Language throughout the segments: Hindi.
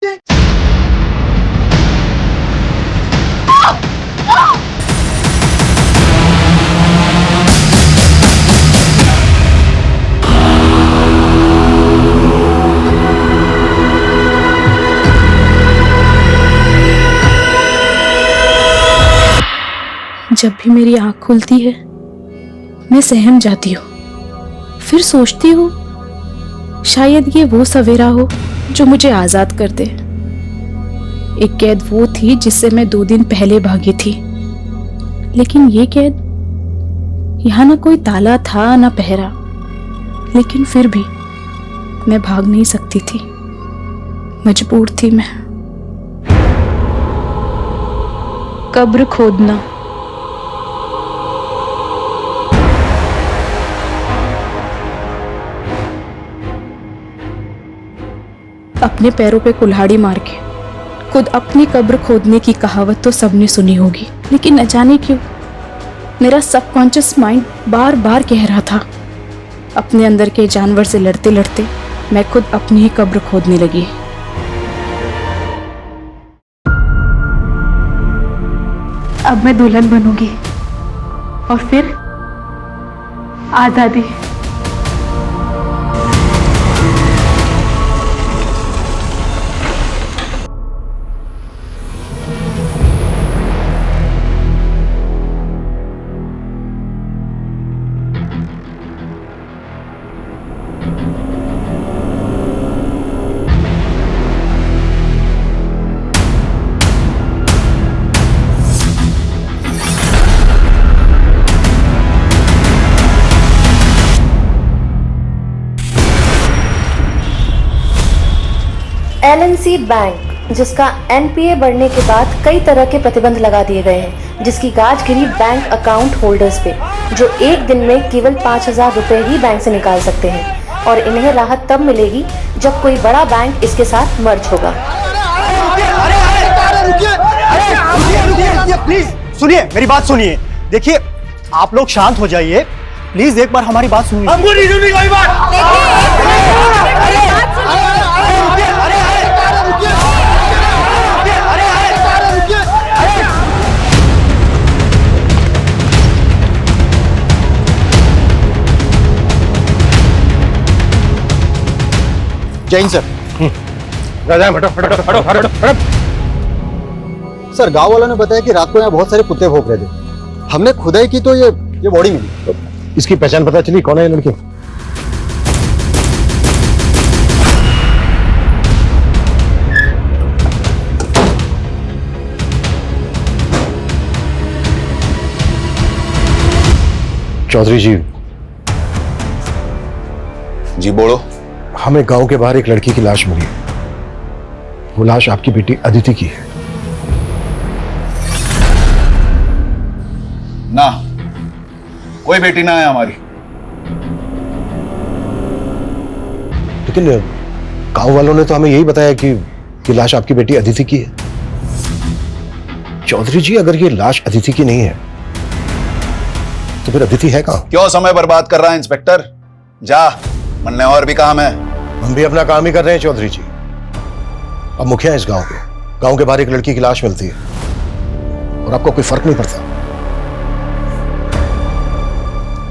मुझे। जब भी मेरी आंख खुलती है मैं सहम जाती हूँ। फिर सोचती हूँ शायद ये वो सवेरा हो जो मुझे आजाद कर दे। एक कैद वो थी जिससे मैं 2 दिन पहले भागी थी, लेकिन ये कैद, यहाँ ना कोई ताला था ना पहरा, लेकिन फिर भी मैं भाग नहीं सकती थी, मजबूर थी मैं। कब्र खोदना। अपने पैरों पे कुल्हाड़ी मार के खुद अपनी कब्र खोदने की कहावत तो सबने सुनी होगी, लेकिन न जाने क्यों मेरा सबकॉन्शियस माइंड बार बार कह रहा था, अपने अंदर के जानवर से लड़ते लड़ते मैं खुद अपनी ही कब्र खोदने लगी। अब मैं दुल्हन बनूंगी और फिर आजादी। LNC बैंक, जिसका NPA बढ़ने के बाद कई तरह के प्रतिबंध लगा दिए गए हैं, जिसकी गाज गिरी बैंक अकाउंट होल्डर्स पे, जो एक दिन में केवल 5,000 रुपए ही बैंक से निकाल सकते हैं, और इन्हें राहत तब मिलेगी जब कोई बड़ा बैंक इसके साथ मर्ज होगा। प्लीज सुनिए, मेरी बात सुनिए। देखिए, आप लोग शांत हो जाइए प्लीज, एक बार हमारी बात सुनिए। हमको नहीं सुननी कोई बात। जैन सर। सर, गांव वालों ने बताया कि रात को यहाँ बहुत सारे कुत्ते भौंक रहे थे। हमने खुदाई की तो ये बॉडी मिली। इसकी पहचान पता चली? कौन है ये लड़की? चौधरी जी। जी बोलो। हमें गांव के बाहर एक लड़की की लाश मिली है। वो लाश आपकी बेटी अदिति की है। ना, कोई बेटी ना है हमारी। लेकिन गांव वालों ने तो हमें यही बताया कि लाश आपकी बेटी अदिति की है। चौधरी जी, अगर ये लाश अदिति की नहीं है तो फिर अदिति है कहां? क्यों समय बर्बाद कर रहा है इंस्पेक्टर? जा, मन में और भी काम है। हम भी अपना काम ही कर रहे हैं चौधरी जी। अब मुखिया है इस गांव के। गांव के बाहर एक लड़की की लाश मिलती है और आपको कोई फर्क नहीं पड़ता।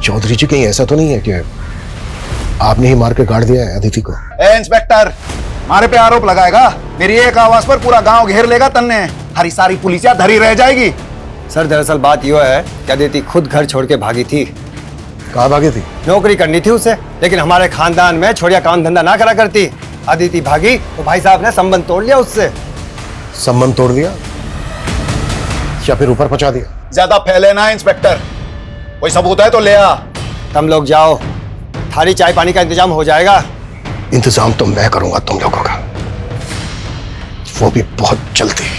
चौधरी जी, कहीं ऐसा तो नहीं है कि आपने ही मार के गाड़ दिया है अदिति को? ए इंस्पेक्टर, हमारे पे आरोप लगाएगा? मेरी एक आवाज पर पूरा गांव घेर लेगा तन्ने। हरी सारी पुलिसिया धरी रह जाएगी। सर, दरअसल बात यह है कि अदिति खुद घर छोड़ के भागी थी। कहाँ भागी थी? नौकरी करनी थी उसे, लेकिन हमारे खानदान में छोड़िया काम धंधा ना करा करती। अदिति भागी तो भाई साहब ने संबंध तोड़ लिया उससे। संबंध तोड़ दिया या फिर ऊपर पहुंचा दिया? ज्यादा फैले ना इंस्पेक्टर, कोई सबूत है तो ले आ। तुम लोग जाओ, थाली चाय पानी का इंतजाम हो जाएगा। इंतजाम तो मैं करूंगा तुम लोगों का, वो भी बहुत जल्दी।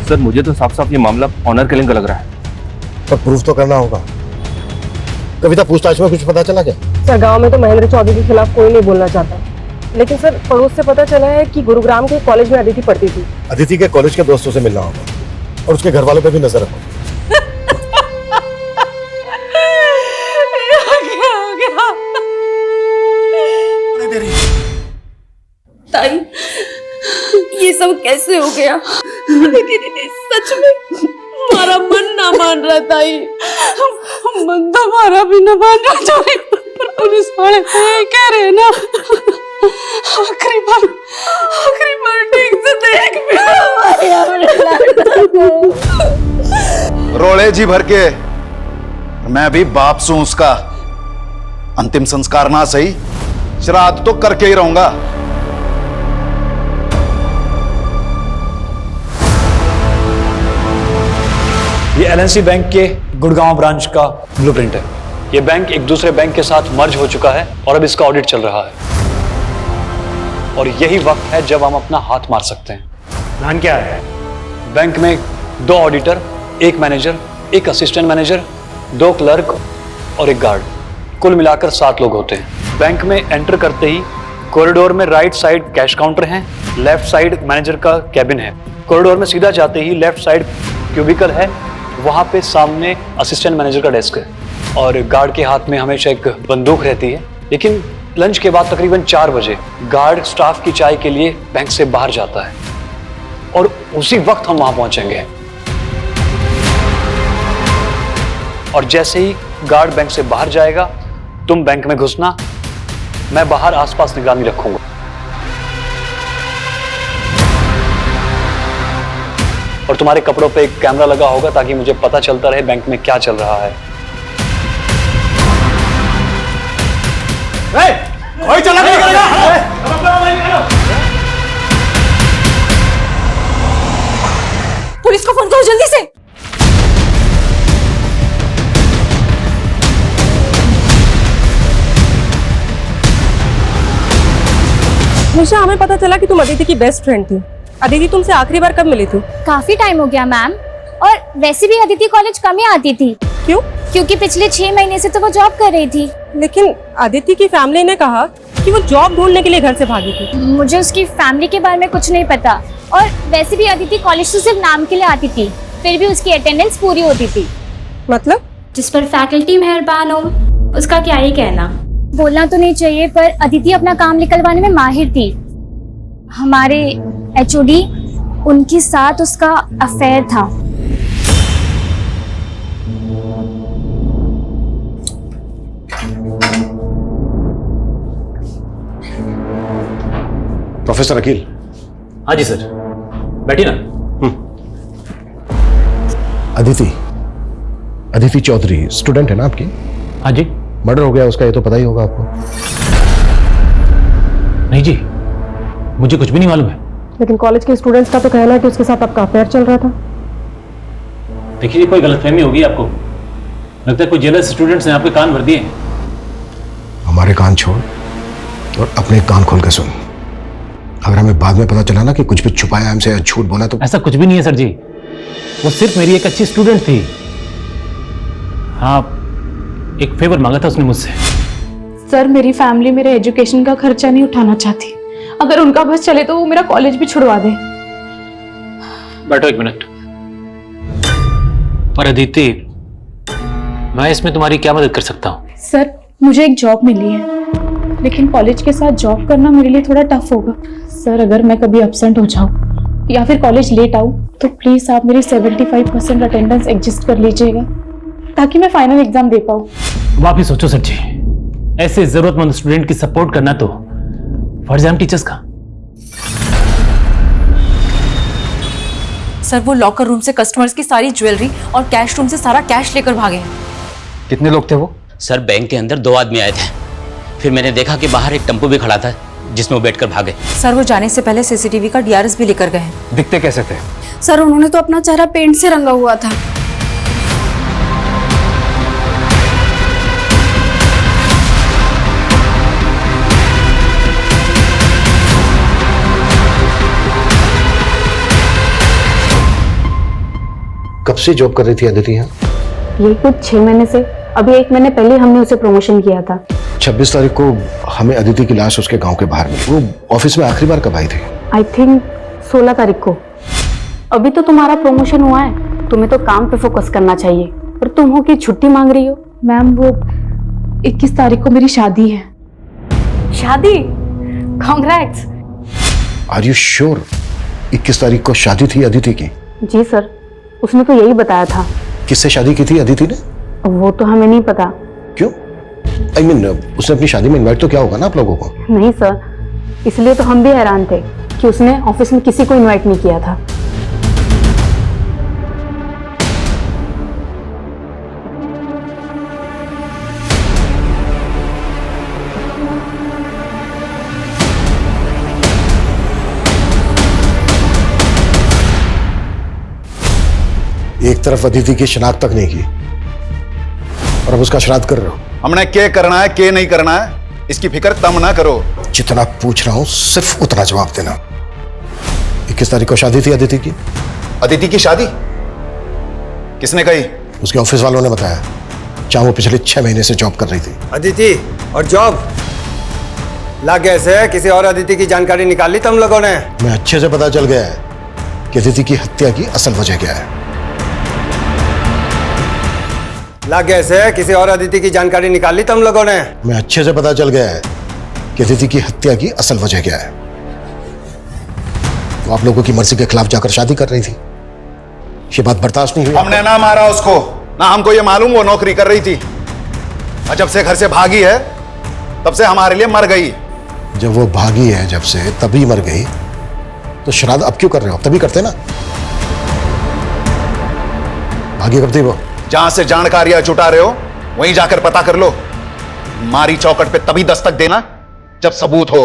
सर, मुझे तो साफ साफ ये मामला ऑनर किलिंग का लग रहा है। पर प्रूफ तो करना होगा। कविता, पूछताछ में कुछ पता चला क्या? सर, गांव में तो महेंद्र चौधरी के खिलाफ कोई नहीं बोलना चाहता, लेकिन सर पड़ोस से पता चला है कि गुरुग्राम के कॉलेज में अदिति पढ़ती थी। अदिति के कॉलेज के दोस्तों से मिलना होगा और उसके घर वालों पे भी नजर रखो। ताई, ये सब कैसे हो गया? लेकिन सच में हमारा मन ना मान रहा ताई। मन तो हमारा भी ना मान रहा ताई, पर पुलिस वाले तो ये कह रहे हैं ना, आखिरी बार ठीक से देख भी रोले जी भर के मैं भी बाप सू उसका। अंतिम संस्कार ना सही, श्राद्ध तो करके ही रहूंगा। ये एलएनसी बैंक के गुड़गांव ब्रांच का ब्लूप्रिंट है। ये बैंक एक दूसरे बैंक के साथ मर्ज हो चुका है और अब इसका ऑडिट चल रहा है, और यही वक्त है जब हम अपना हाथ मार सकते हैं। प्लान क्या है? बैंक में 2 auditor, 1 manager, 1 assistant manager, 2 clerk और 1 गार्ड, कुल मिलाकर 7 लोग होते हैं। बैंक में एंटर करते ही कॉरिडोर में राइट साइड कैश काउंटर है, लेफ्ट साइड मैनेजर का कैबिन है। कॉरिडोर में सीधा जाते ही लेफ्ट साइड क्यूबिकल है, वहां पे सामने असिस्टेंट मैनेजर का डेस्क है, और गार्ड के हाथ में हमेशा एक बंदूक रहती है। लेकिन लंच के बाद तकरीबन 4 बजे गार्ड स्टाफ की चाय के लिए बैंक से बाहर जाता है, और उसी वक्त हम वहां पहुंचेंगे। और जैसे ही गार्ड बैंक से बाहर जाएगा, तुम बैंक में घुसना, मैं बाहर आसपास निगरानी रखूंगा। और तुम्हारे कपड़ों पे एक कैमरा लगा होगा ताकि मुझे पता चलता रहे बैंक में क्या चल रहा है। कोई चला नहीं करेगा। पुलिस को फोन करो जल्दी से। निशा, हमें पता चला कि तुम अदिति की बेस्ट फ्रेंड थी। अदिति तुमसे आखिरी बार कब मिली थी? काफी टाइम हो गया मैम, और वैसे भी अदिति कॉलेज कम ही आती थी। क्यों? क्योंकि पिछले 6 महीने से तो वो जॉब कर रही थी। लेकिन अदिति की फैमिली ने कहा कि वो जॉब ढूंढने के लिए घर से भागी थी। मुझे उसकी फैमिली के बारे में कुछ नहीं पता, और वैसे भी अदिति कॉलेज तो सिर्फ नाम के लिए आती थी, फिर भी उसकी अटेंडेंस पूरी होती थी। मतलब? जिस पर फैकल्टी मेहरबान हो, उसका क्या ही कहना। बोलना तो नहीं चाहिए, पर अदिति अपना काम निकलवाने में माहिर थी। हमारे एचओडी, उनके साथ उसका अफेयर था। प्रोफेसर अकील। हाँ जी सर, बैठिए ना। अदिति चौधरी स्टूडेंट है ना आपकी? हाँ जी। मर्डर हो गया उसका, ये तो पता ही होगा आपको। नहीं जी, मुझे कुछ भी नहीं मालूम है। लेकिन कॉलेज के स्टूडेंट्स का तो कहना है कि उसके साथ आपका अफेयर चल रहा था। देखिए, कोई गलतफहमी होगी आपको। लगता है कोई जेलस स्टूडेंट्स ने आपके कान भर दिए। हमारे कान छोड़ और अपने कान खोल के सुन। अगर हमें बाद में पता चला ना कि कुछ भी छुपाया हमसे या झूठ बोला तो। ऐसा कुछ भी नहीं है सर जी, वो सिर्फ मेरी एक अच्छी स्टूडेंट थी। हाँ, एक फेवर मांगा था उसने मुझसे। सर, मेरी फैमिली मेरे एजुकेशन का खर्चा नहीं उठाना चाहती। अगर उनका बस चले तो वो मेरा कॉलेज भी छुड़वा दे। बैठो 1 मिनट। पर अदिति, मैं इसमें तुम्हारी क्या मदद कर सकता हूँ? सर, मुझे एक जॉब मिली है, लेकिन कॉलेज के साथ जॉब करना मेरे लिए थोड़ा टफ होगा। सर, अगर मैं कभी एब्सेंट हो जाऊँ या फिर कॉलेज लेट आऊँ तो प्लीज आप मेरी 75% अटेंडेंस एडजस्ट कर लीजिएगा, ताकि मैं फाइनल एग्जाम दे पाऊँ। वापिस सोचो सर जी, ऐसे जरूरतमंद स्टूडेंट की सपोर्ट करना तो फर्ज है हम टीचर्स का। सर, वो लॉकर रूम से कस्टमर्स की सारी ज्वेलरी और कैश रूम से सारा कैश लेकर भागे हैं। कितने लोग थे वो? सर, बैंक के अंदर 2 आदमी आए थे, फिर मैंने देखा कि बाहर एक टेम्पो भी खड़ा था जिसमें वो बैठकर भागे। सर, वो जाने से पहले सीसीटीवी का डीआरएस भी लेकर गए हैं। दिखते कैसे थे? सर, उन्होंने तो अपना चेहरा पेंट से रंगा हुआ था। कब से जॉब कर रही थी अदिति यहाँ? ये कुछ 6 महीने से। अभी 1 महीने पहले हमने उसे प्रमोशन किया था। 26 तारीख को हमें अदिति की लाश उसके गांव के बाहर मिली। वो ऑफिस में आखिरी बार कब आई थी? आई थिंक 16 तारीख को। अभी तो तुम्हारा प्रमोशन हुआ है, तुम्हें तो काम पे फोकस करना चाहिए, और तुम हो कि छुट्टी मांग रही हो। मैम, वो 21 तारीख को मेरी शादी है। शादी? कांग्रेट्स। आर यू श्योर 21 तारीख को शादी थी अदिति की? जी सर, उसने तो यही बताया था। किससे शादी की थी अदिति ने? वो तो हमें नहीं पता। क्यों? I mean, उसने अपनी शादी में इनवाइट तो किया होगा ना आप लोगों को? नहीं सर, इसलिए तो हम भी हैरान थे कि उसने ऑफिस में किसी को इनवाइट नहीं किया था। एक तरफ अदिति की शिनाख्त तक नहीं की और अब उसका श्राद्ध कर रहे हो। हमने क्या करना है क्या नहीं करना है इसकी फिक्र तम ना करो। जितना पूछ रहा हूं सिर्फ उतना जवाब देना। 21 तारीख को शादी थी अदिति की? अदिति की शादी किसने कही? उसके ऑफिस वालों ने बताया, जहां वो पिछले 6 महीने से जॉब कर रही थी। अदिति और जॉब लग गए से किसी और अदिति की जानकारी निकाल ली तुम लोगों ने? मैं अच्छे से पता चल गया है कि अदिति की हत्या की असल वजह क्या है। लग गए से किसी और अदिति की जानकारी निकाल ली तुम लोगों ने? मैं अच्छे से पता चल गया है कि अदिति की हत्या की असल वजह क्या है। वो आप लोगों की मर्जी के खिलाफ जाकर शादी कर रही थी। ये बात बर्दाश्त नहीं हुई। हमने ना मारा उसको, ना हमको ये मालूम वो नौकरी कर रही थी। और जब से घर से भागी है तब से हमारे लिए मर गई। जब वो भागी है जब से तभी मर गई, तो श्राद्ध अब क्यों कर रहे हो? तभी करते ना। भागी कब थी वो? जहां से जानकारियां जुटा रहे हो वहीं जाकर पता कर लो। मारी चौकट पे तभी दस्तक देना जब सबूत हो।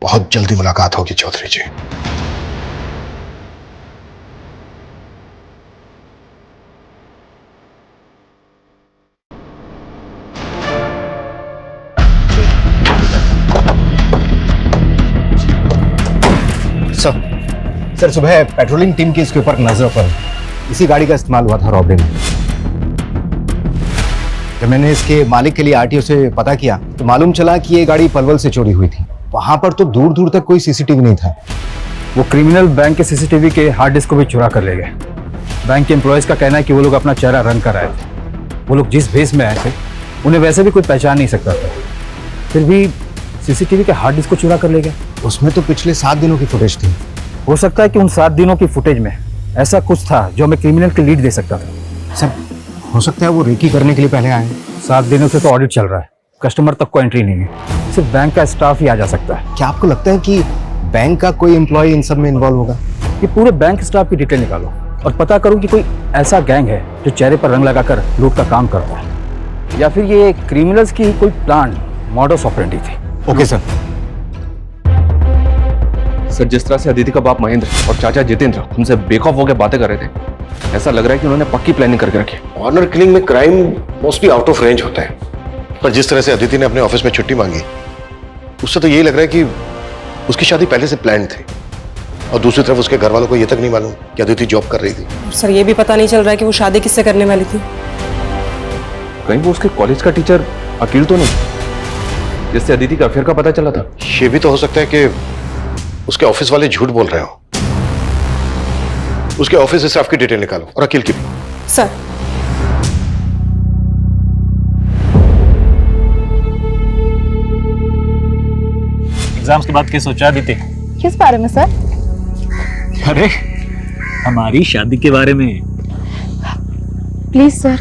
बहुत जल्दी मुलाकात होगी चौधरी जी। सर सुबह पेट्रोलिंग टीम की इसके ऊपर नजर पर इसी गाड़ी का इस्तेमाल हुआ था रॉबरी में। जब मैंने इसके मालिक के लिए आरटीओ से पता किया तो मालूम चला कि ये गाड़ी पलवल से चोरी हुई थी। वहां पर तो दूर दूर तक कोई सीसीटीवी नहीं था। वो क्रिमिनल बैंक के सीसीटीवी के हार्ड डिस्क को भी चुरा कर ले गए। बैंक के एम्प्लॉयज का कहना है कि वो लोग अपना चेहरा रंग कर आए थे। वो लोग जिस भेस में आए थे उन्हें वैसे भी कोई पहचान नहीं सकता था, फिर भी सीसीटीवी के हार्ड डिस्क को चुरा कर ले गए। उसमें तो पिछले 7 दिनों की फुटेज थी। हो सकता है कि उन 7 दिनों की फुटेज में ऐसा कुछ था जो हमें क्रिमिनल की लीड दे सकता था। सर हो सकता है वो रेकी करने के लिए पहले आए। 7 दिनों से तो ऑडिट चल रहा है, कस्टमर तक को एंट्री नहीं है, सिर्फ बैंक का स्टाफ ही आ जा सकता है। क्या आपको लगता है कि बैंक का कोई एम्प्लॉय इन सब में इन्वॉल्व होगा? ये पूरे बैंक स्टाफ की डिटेल निकालो और पता करो कि कोई ऐसा गैंग है जो चेहरे पर रंग लगाकर लूट का काम करता है, या फिर ये क्रिमिनल्स की कोई प्लान मॉडस ऑपरेंडी थी। Okay sir. सर, जिस तरह से अदिति का बाप महेंद्र और चाचा जितेंद्र हमसे बेखौफ होकर बातें कर रहे थे, ऐसा लग रहा है कि उन्होंने पक्की प्लानिंग करके रखी। ऑनर किलिंग में crime mostly out of range होता है, पर जिस तरह से अदिति ने अपने ऑफिस में छुट्टी मांगी उससे तो यही लग रहा है कि उसकी शादी पहले से प्लान थी। और दूसरी तरफ उसके घर वालों को यह तक नहीं मालूम कि अदिति जॉब कर रही थी। सर ये भी पता नहीं चल रहा है कि वो शादी किससे करने वाली थी। कहीं वो उसके कॉलेज का टीचर अकील तो नहीं, जिससे अदिति का अफेयर का पता चला था? ये भी तो हो सकता है कि उसके ऑफिस वाले झूठ बोल रहे हो। उसके ऑफिस स्टाफ की डिटेल निकालो और अकील की भी। सर एग्जाम्स के बाद क्या सोचा अदिति? किस बारे में सर? अरे हमारी शादी के बारे में। प्लीज सर,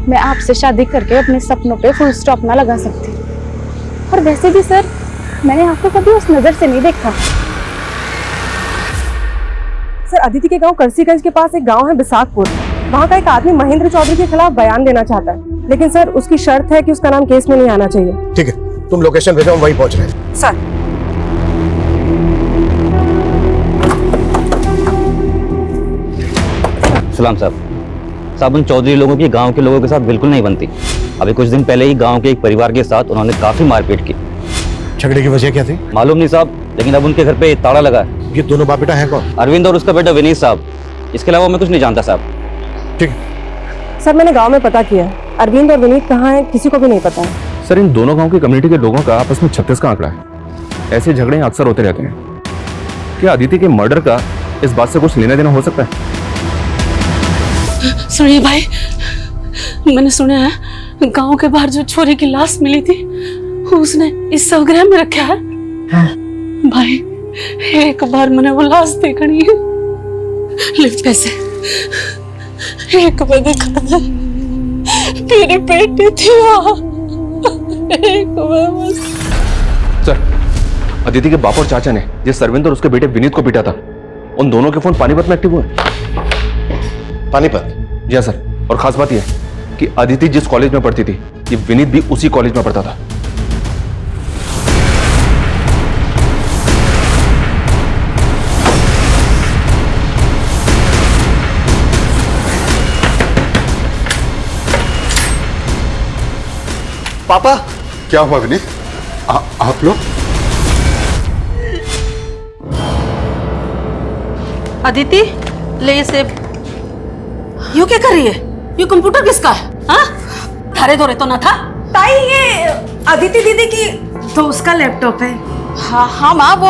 मैं आपसे शादी करके अपने सपनों पे फुल स्टॉप ना लगा सकती। और वैसे भी सर, मैंने आपको कभी उस नजर से नहीं देखा। सर अदिति के गांव करसीगंज के पास एक गांव है बिसाखपुर। वहाँ का एक आदमी महेंद्र चौधरी के खिलाफ बयान देना चाहता है, लेकिन सर उसकी शर्त है कि उसका नाम केस में नहीं आना चाहिए। ठीक है, तुम लोकेशन भेजो, हम वहीं पहुंच रहे हैं। सर सलाम साहब, उन चौधरी लोगों की गांव के लोगों के साथ बिल्कुल नहीं बनती। अभी कुछ दिन पहले ही गांव के एक परिवार के साथ उन्होंने काफी मारपीट की। झगड़े की वजह क्या थी? मालूम नहीं साहब, लेकिन अब उनके घर पे ताला लगा है। ये दोनों बाप बेटा हैं कौन? अरविंद और उसका बेटा विनीत साहब। इसके अलावा मैं कुछ नहीं जानता साहब। ठीक। सर मैंने गांव में पता किया, अरविंद और विनीत कहाँ हैं किसी को भी नहीं पता है। सर, इन दोनों गांव की कम्युनिटी के लोगों का आपस में 36 का आंकड़ा है। ऐसे झगड़े अक्सर होते रहते हैं। क्या अदिति के मर्डर का इस बात से कुछ लेना देना हो सकता है? सुनिए भाई, मैंने सुना है गांव के बाहर जो छोरी की लाश मिली थी उसने इस सवग्रह में रखा है। भाई एक बार मैंने वो लाश देखनी है। ले पैसे, एक बार देखा था मेरे बेटे थी वहाँ, एक बार बस। सर, अदिति के बाप और चाचा ने जिस सरविंद और उसके बेटे विनीत को पीटा था, उन दोनों के फोन पानीपत में एक्टिव हुए। पानीपत? जी हाँ सर, और खास बात यह है कि अदिति जिस कॉलेज में पढ़ती थी, ये विनीत भी उसी कॉलेज में पढ़ता था। पापा, क्या हुआ विनीत? आप लोग? अदिति, ले ये सेब। यू क्या कर रही है? ये कंप्यूटर किसका है? हाँ? थारे धोरे तो ना था? ताई, ये अदिति दीदी की दोस्त का लैपटॉप है। हाँ हाँ माँ, वो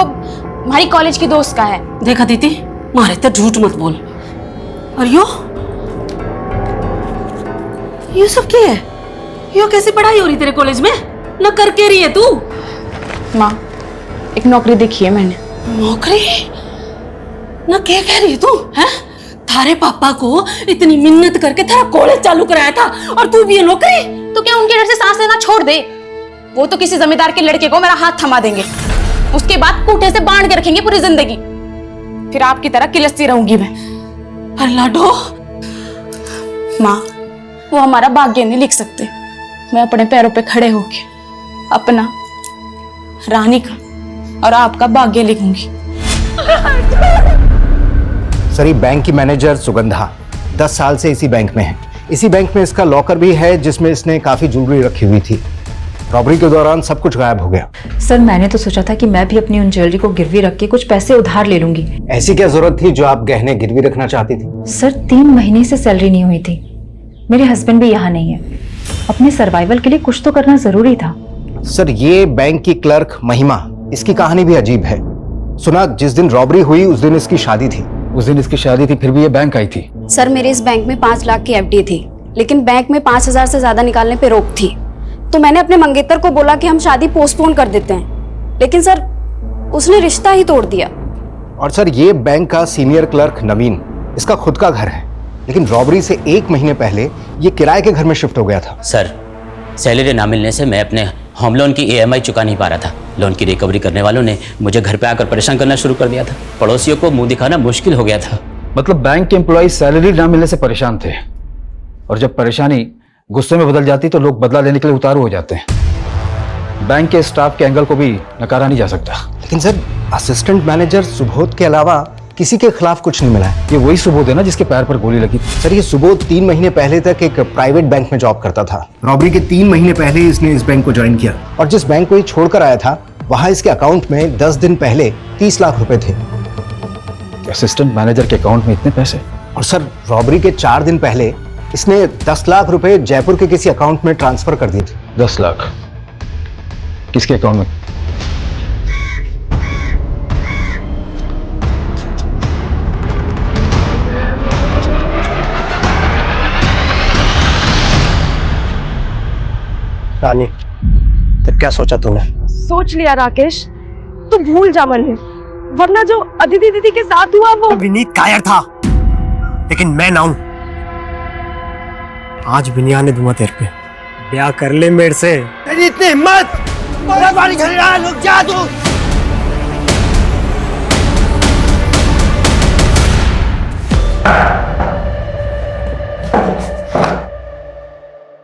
हमारी कॉलेज की दोस्त का है। देख अदिति, मारे तो झूठ मत बोल। और यो सब क्या है? यो कैसी पढ़ाई हो रही तेरे कॉलेज में? न करके रही है तू? माँ, एक नौकरी देखी है मैंने। नौकरी? न क्या कह रही है तू? हैं? थारे पापा को इतनी मिन्नत करके तेरा कॉलेज चालू कराया था और तू भी ये नौकरी? तो क्या उनके डर से सांस लेना छोड़ दे? वो तो किसी जमींदार के लड़के को मेरा हाथ थमा देंगे, उसके बाद कूटे से बांध के रखेंगे पूरी जिंदगी। फिर आपकी तरह किलसती रहूंगी मैं। अरे लाडो, माँ, वो हमारा भाग्य नहीं लिख सकते। मैं अपने पैरों पे खड़े होके अपना, रानी का और आपका भाग्य लिखूंगी। सर, ये बैंक की मैनेजर सुगंधा 10 साल से इसी बैंक में है। इसी बैंक में इसका लॉकर भी है जिसमें इसने काफी ज्वेलरी रखी हुई थी। रॉबरी के दौरान सब कुछ गायब हो गया। सर, मैंने तो सोचा था कि मैं भी अपनी उन ज्वेलरी को गिरवी रख के कुछ पैसे उधार ले लूंगी। ऐसी क्या जरूरत थी जो आप गहने गिरवी रखना चाहती थी? सर, 3 महीने से सैलरी नहीं हुई थी। मेरे हस्बैंड भी यहाँ नहीं है। अपने सर्वाइवल के लिए कुछ तो करना जरूरी था। सर, ये बैंक की क्लर्क महिमा, इसकी कहानी भी अजीब है। सुना जिस दिन रॉबरी हुई उस दिन इसकी शादी थी। उस दिन इसकी शादी थी, फिर भी ये बैंक आई थी। सर, मेरे इस बैंक में 5 लाख की एफडी थी, लेकिन बैंक में 5,000 से ज्यादा निकालने पे रोक थी। तो मैंने अपने मंगेतर को बोला कि हम शादी पोस्टपोन कर देते हैं, लेकिन सर उसने रिश्ता ही तोड़ दिया। और सर, ये बैंक का सीनियर क्लर्क नवीन, इसका खुद का घर है, लेकिन रॉबरी से 1 महीने पहले ये किराए के घर में शिफ्ट हो गया था। सर, सैलरी ना मिलने से मैं अपने होम लोन की EMI चुका नहीं पा रहा था। लोन की रिकवरी करने वालों ने मुझे घर पे आकर परेशान करना शुरू कर दिया था। पड़ोसियों को मुंह दिखाना मुश्किल हो गया था। मतलब बैंक के एम्प्लॉय सैलरी ना मिलने से परेशान थे, और जब परेशानी गुस्से में बदल जाती तो लोग बदला लेने के लिए उतारू हो जाते हैं। बैंक के स्टाफ के एंगल को भी नकारा नहीं जा सकता। लेकिन सर, असिस्टेंट मैनेजर सुबोध के अलावा किसी के खिलाफ कुछ नहीं मिला है। ये वही सुबोध है ना जिसके पैर पर गोली लगी थी? सर, ये सुबोध 3 महीने पहले तक एक प्राइवेट बैंक में जॉब करता था। रॉबरी के 3 महीने पहले इसने इस बैंक को ज्वाइन किया, और जिस बैंक को ये छोड़कर आया था वहां इसके अकाउंट में 10 दिन पहले 30 लाख रुपए थे। असिस्टेंट मैनेजर के अकाउंट में इतने पैसे? और सर, रॉबरी के 4 दिन पहले इसने 10 लाख रुपए जयपुर के किसी अकाउंट में ट्रांसफर कर दिए थे। 10 लाख किसके अकाउंट में? रानी, तब क्या सोचा तूने? सोच लिया राकेश, तू भूल जा मन में, वरना जो अदिति दीदी के साथ हुआ वो। विनीत कायर था, लेकिन मैं ना हूं। आज भी नहीं आने दूंगा तेरे पे। ब्याह कर ले मेरे से। तेरी इतनी हिम्मत! मेरा बारी खरीदा, रुक जा तू।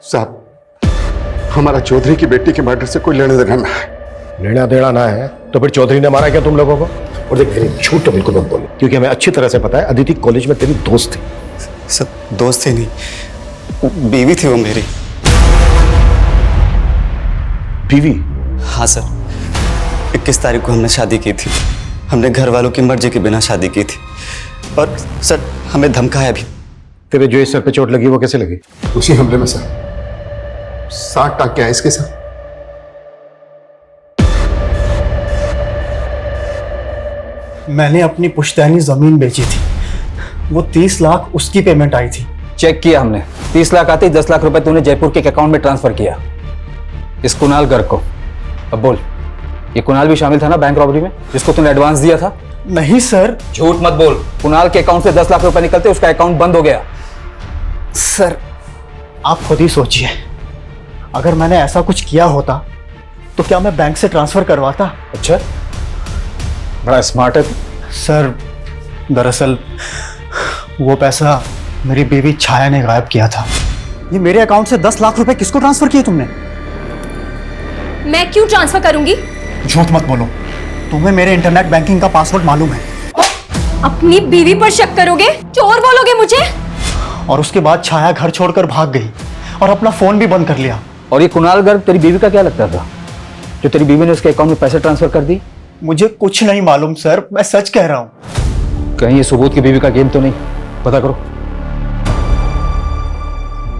साहब, हमारा चौधरी की बेटी के मर्डर से कोई लेना देना ना है। लेना देना ना है तो फिर चौधरी ने मारा क्या तुम लोगों को? और देख, मेरी झूठ तो बिल्कुल मत बोलो, क्योंकि हमें अच्छी तरह से पता है अदिति कॉलेज में तेरी दोस्त थी। सब दोस्त थे नहीं, बीवी थी वो मेरी। बीवी? हाँ सर, 21 तारीख को हमने शादी की थी। हमने घर वालों की मर्जी के बिना शादी की थी, और सर हमें धमकाया भी। तेरे जो इस सर पे चोट लगी वो कैसे लगी? उसी हमले में सर 60 टाँके आए इसके साथ। मैंने अपनी पुश्तैनी जमीन बेची थी, वो 30 लाख उसकी पेमेंट आई थी। चेक किया हमने, 30 लाख आते ही 10 लाख रुपए तूने जयपुर के अकाउंट में ट्रांसफर किया इस कुणाल गर्ग को। अब बोल, ये कुणाल भी शामिल था ना बैंक रॉबरी में, जिसको तूने एडवांस दिया था? नहीं सर। झूठ मत बोल। कुणाल के अकाउंट से 10 लाख रुपए निकलते, उसका अकाउंट बंद हो गया। सर आप खुद ही सोचिए, अगर मैंने ऐसा कुछ किया होता तो क्या मैं बैंक से ट्रांसफर करवाता? अच्छा, बड़ा स्मार्ट है तू। सर दरअसल वो पैसा मेरी बीवी छाया ने गायब किया था। ये मेरे अकाउंट से 10 लाख रुपए किसको ट्रांसफर किए तुमने? मैं क्यों ट्रांसफर करूंगी? झूठ मत बोलो, तुम्हें मेरे इंटरनेट बैंकिंग का पासवर्ड मालूम है। अपनी बीवी पर शक करोगे? चोर बोलोगे मुझे? और उसके बाद छाया घर छोड़कर भाग गई और अपना फोन भी बंद कर लिया। और ये कुणाल गर्ग तेरी बीवी का क्या लगता था, जो तेरी बीवी ने उसके अकाउंट में पैसे ट्रांसफर कर दी? मुझे कुछ नहीं मालूम सर, मैं सच कह रहा हूँ। कहीं ये सुबोध की बीवी का गेम तो नहीं? पता करो।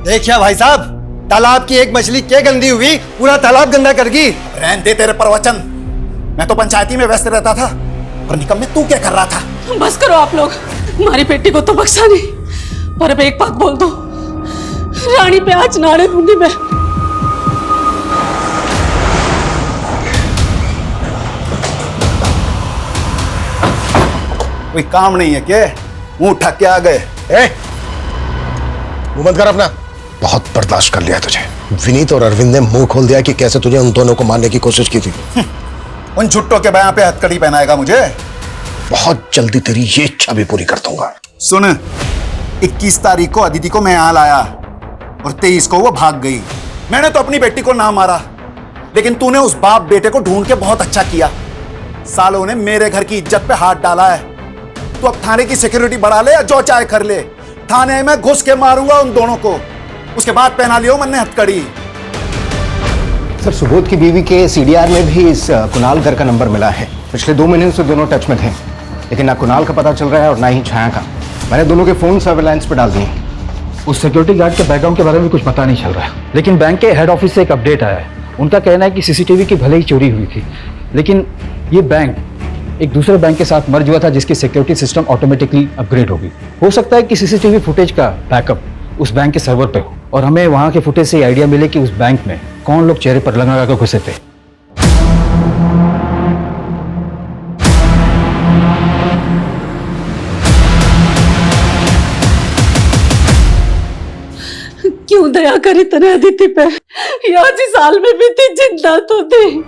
देखिए भाई साहब, तालाब की एक मछली क्या गंदी हुई, पूरा तालाब गंदा कर गई। रहने दे तेरे प्रवचन, मैं तो पंचायती में व्यस्त रहता था, और निकम में तू क्या कर रहा था? बस करो आप लोग, हमारी बेटी को तो बख्शा नहीं, पर अब एक बात बोल दो, रानी पे आज नाड़े दूंगी मैं। कोई काम नहीं है क्या? मुंह उठा के आ गए। मुंह बंद कर अपना। बहुत बर्दाश्त कर लिया तुझे। विनीत और अरविंद ने मुंह खोल दिया कि कैसे तुझे उन दोनों को मारने की कोशिश की थी। उन छुट्टों के बयां पे हथकड़ी पहनाएगा मुझे? बहुत जल्दी तेरी ये इच्छा भी पूरी कर दूंगा। सुन, 21 तारीख को अदिति को मैं यहाँ लाया और 23 को वो भाग गई। मैंने तो अपनी बेटी को ना मारा, लेकिन तूने उस बाप बेटे को ढूंढ के बहुत अच्छा किया। सालों ने मेरे घर की इज्जत पे हाथ डाला है। तू अब थाने की सिक्योरिटी बढ़ा ले या जो चाहे कर ले, थाने में घुस के मारूंगा उन दोनों को। उसके बाद पहना लियो मैंने हथकड़ी। सर सुबोध की बीवी के सीडीआर में भी इस कुणाल घर का नंबर मिला है। पिछले 2 महीने से दोनों टच में थे, लेकिन ना कुणाल का पता चल रहा है और ना ही छाया का। मैंने दोनों के फोन सर्वेलांस पे डाल दिए। उस सिक्योरिटी गार्ड के बैकग्राउंड के बारे में कुछ पता नहीं चल रहा है, लेकिन बैंक के हेड ऑफिस से एक अपडेट आया है। उनका कहना है कि सीसीटीवी की भले ही चोरी हुई थी, लेकिन ये बैंक एक दूसरे बैंक के साथ मर्ज हुआ था, जिसकी सिक्योरिटी सिस्टम ऑटोमेटिकली अपग्रेड होगी। हो सकता है कि सीसीटीवी फुटेज का बैकअप उस बैंक के सर्वर पे हो, और हमें वहां के फुटेज से आइडिया मिले कि उस बैंक में कौन लोग चेहरे पर लगा कर घुसे थे। क्यों दया करी तने अदिति पे? यार जी साल में भी थी, जिंदा तो थी।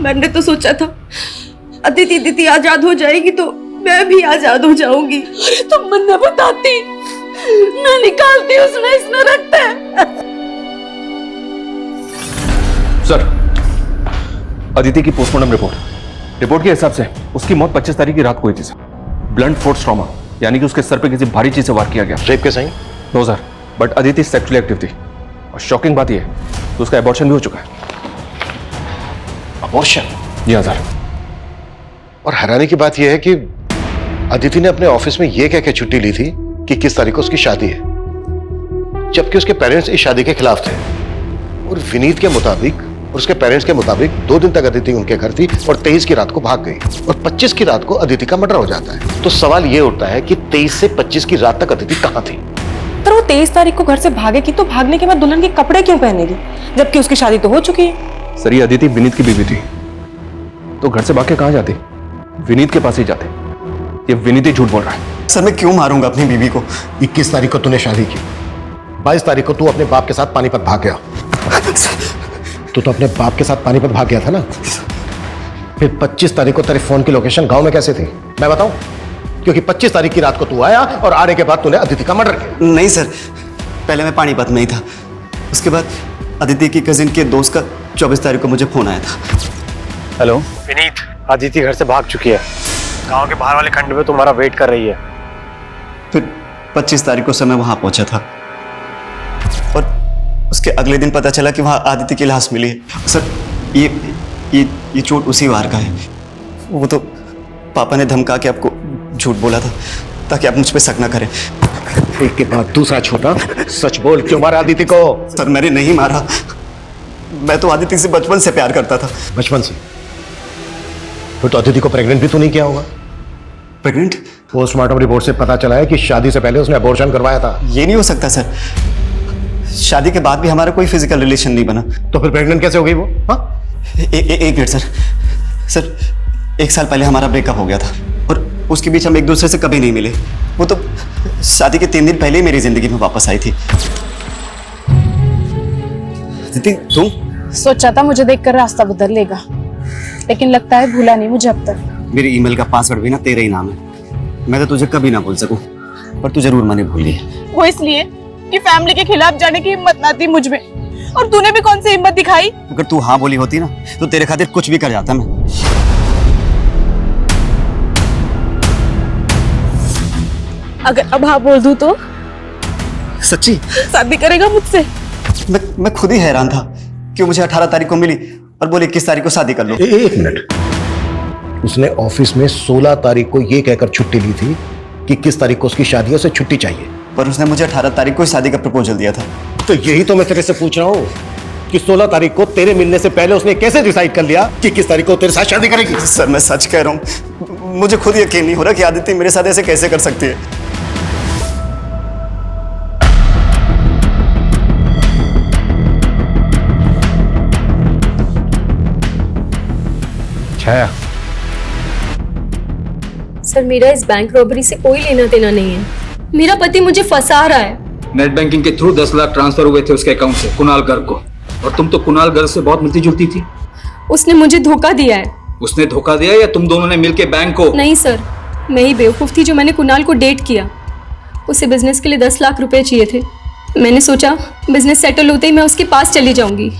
मैंने तो सोचा था अदिति दीदी आजाद हो जाएगी तो मैं भी आजाद हो जाऊंगी। अरे तुम मन न बताती, मैं निकालती उसमें इस नरक से। सर, अदिति की पोस्टमार्टम रिपोर्ट के हिसाब से उसकी मौत 25 तारीख की रात को हुई थी सर। ब्लंट फोर्स ट्रॉमा, यानी कि उसके सर पे किसी भारी चीज से वार किया गया। रेप के sign? No sir, but Aditi sexually active थी, और शॉकिंग बात यह है तो उसका एबॉर्शन भी हो चुका है। अबॉर्शन? जी हाँ सर। और हैरानी की बात यह है कि अदिति ने अपने ऑफिस में यह कह के छुट्टी ली थी कि 21 तारीख को उसकी शादी है, जबकि उसके पेरेंट्स इस शादी के खिलाफ थे। और विनीत के मुताबिक और उसके पेरेंट्स के मुताबिक 2 दिन तक अदिति उनके घर थी और 23 की रात को भाग गई, और 25 की रात को अदिति का मर्डर हो जाता है। तो सवाल यह उठता है कि 23 से 25 की रात तक अदिति कहां थी? पर वो 23 तारीख को घर से भागेगी तो भागने के बाद दुल्हन के कपड़े क्यों पहनेगी, जबकि उसकी शादी तो हो चुकी है? सर, ये अदिति विनीत की बीवी थी, तो घर से भाग के कहां जाती? विनीत के पास ही जाते। ये विनीत ही झूठ बोल रहा है। सर मैं क्यों मारूंगा अपनी बीवी को? 21 तारीख को तूने शादी की, 22 तारीख को तू अपने बाप के साथ पानीपत भाग गया। तू तो अपने बाप के साथ पानीपत भाग गया था ना? फिर 25 तारीख को तेरे फोन की लोकेशन गांव में कैसे थी मैं बताऊं? क्योंकि 25 तारीख की रात को तू आया और आने के बाद तूने अदिति का मर्डर किया। नहीं सर, पहले मैं पानीपत में ही था, उसके बाद अदिति की कजिन के दोस्त का 24 तारीख को मुझे फोन आया था। हेलो विनीत, अदिति घर से भाग चुकी है, गांव के बाहर वाले खंड में तुम्हारा वेट कर रही है। फिर 25 तारीख को मैं वहां पहुंचा था, और उसके अगले दिन पता चला कि वहां आदिति की लाश मिली है। सर ये चोट उसी वार का है। वो तो पापा ने धमका के आपको झूठ बोला था ताकि आप मुझ पे शक ना करें। एक के बाद दूसरा छोटा सच बोल, क्यों मारा आदिति को? सर मैंने नहीं मारा, मैं तो आदिति से बचपन से प्यार करता था। बचपन से? फिर तो अदिति को प्रेग्नेंट भी तो नहीं किया होगा? प्रेग्नेंट? पोस्टमार्टम रिपोर्ट से पता चला है कि शादी से पहले उसने अबॉर्शन करवाया था। ये नहीं हो सकता सर, शादी के बाद भी हमारा कोई फिजिकल रिलेशन नहीं बना। तो फिर प्रेग्नेंट कैसे हो गई वो? हाँ, एक मिनट सर 1 साल पहले हमारा ब्रेकअप हो गया था और उसके बीच हम एक दूसरे से कभी नहीं मिले। वो तो शादी के 3 दिन पहले ही मेरी जिंदगी में वापस आई थी। दीदी तुम? सोचा था मुझे देखकर रास्ता बदल लेगा, लेकिन लगता है भूला नहीं मुझे अब तक। मेरी ईमेल का पासवर्ड भी ना तेरा ही नाम है। मैं तो तुझे कभी ना भूल सकूं, पर तू जरूर मैंने भूल ली। वो इसलिए कि फैमिली के खिलाफ जाने की हिम्मत ना थी मुझ में, और तूने भी कौन सी हिम्मत दिखाई? अगर तू हाँ बोली होती ना तो तेरे खातिर कुछ भी कर जाता मैं। अगर अब हाँ बोल दूं तो? सच्ची? शादी करेगा मुझसे? मैं खुद ही हैरान था कि मुझे 18 तारीख को मिली और बोले 21 तारीख को शादी कर लो। एक मिनट, उसने ऑफिस में 16 तारीख को ये कहकर छुट्टी ली थी कि 21 तारीख को उसकी शादी है, उसे छुट्टी चाहिए। पर उसने मुझे 18 तारीख को शादी का प्रपोजल दिया था। तो यही तो मैं तेरे से पूछ रहा हूँ कि 16 तारीख को तेरे मिलने से पहले उसने कैसे डिसाइड कर लिया कि 21 तारीख को तेरे साथ शादी करेगी? सर मैं सच कह रहा हूँ, मुझे खुद यकीन नहीं हो रहा कि आदित्य मेरे साथ ऐसे कैसे कर सकती है। छाया, सर मेरा इस बैंक रॉबरी से कोई लेना देना नहीं है। मेरा पति मुझे फंसा रहा है। नेट बैंकिंग के थ्रू 10 लाख ट्रांसफर हुए थे उसके अकाउंट से कुणाल गर्ग को, और तुम तो कुणाल गर्ग से बहुत मिलती जुलती थी। उसने मुझे धोखा दिया है। उसने धोखा दिया या तुम दोनों ने मिलकर बैंक को? नहीं सर, मैं ही बेवकूफ़ थी जो मैंने कुणाल को डेट किया। उसे बिजनेस के लिए 10 लाख रुपए चाहिए थे। मैंने सोचा बिजनेस सेटल होते ही मैं उसके पास चली जाऊंगी,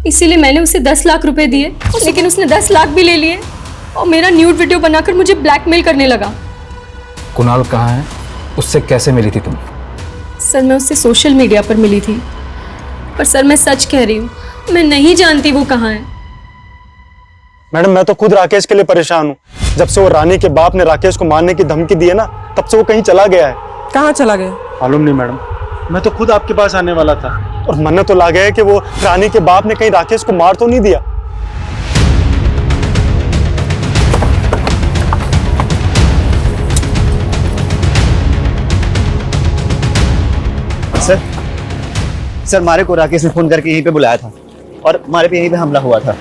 इसीलिए मैंने उसे 10 लाख रुपए दिए, लेकिन उसने 10 लाख भी ले लिए और मेरा न्यूड वीडियो बनाकर मुझे ब्लैकमेल करने लगा। कुणाल कहाँ है? उससे कैसे मिली थी तुम? सर मैं उससे सोशल मीडिया पर मिली थी, पर सर मैं सच कह रही हूँ, मैं नहीं जानती वो कहाँ है। मैडम मैं तो खुद राकेश के लिए परेशान हूँ। जब से वो रानी के बाप ने राकेश को मारने की धमकी दी है ना, तब से वो कहीं चला गया है। कहाँ चला गया? मालूम नहीं मैडम, मैं तो खुद आपके पास आने वाला था और मन तो ला गया है कि वो रानी के बाप ने कहीं राकेश को मार तो नहीं दिया। सर मारे को राकेश ने फोन करके यहीं पे बुलाया था और मारे पे यहीं पे हमला हुआ था।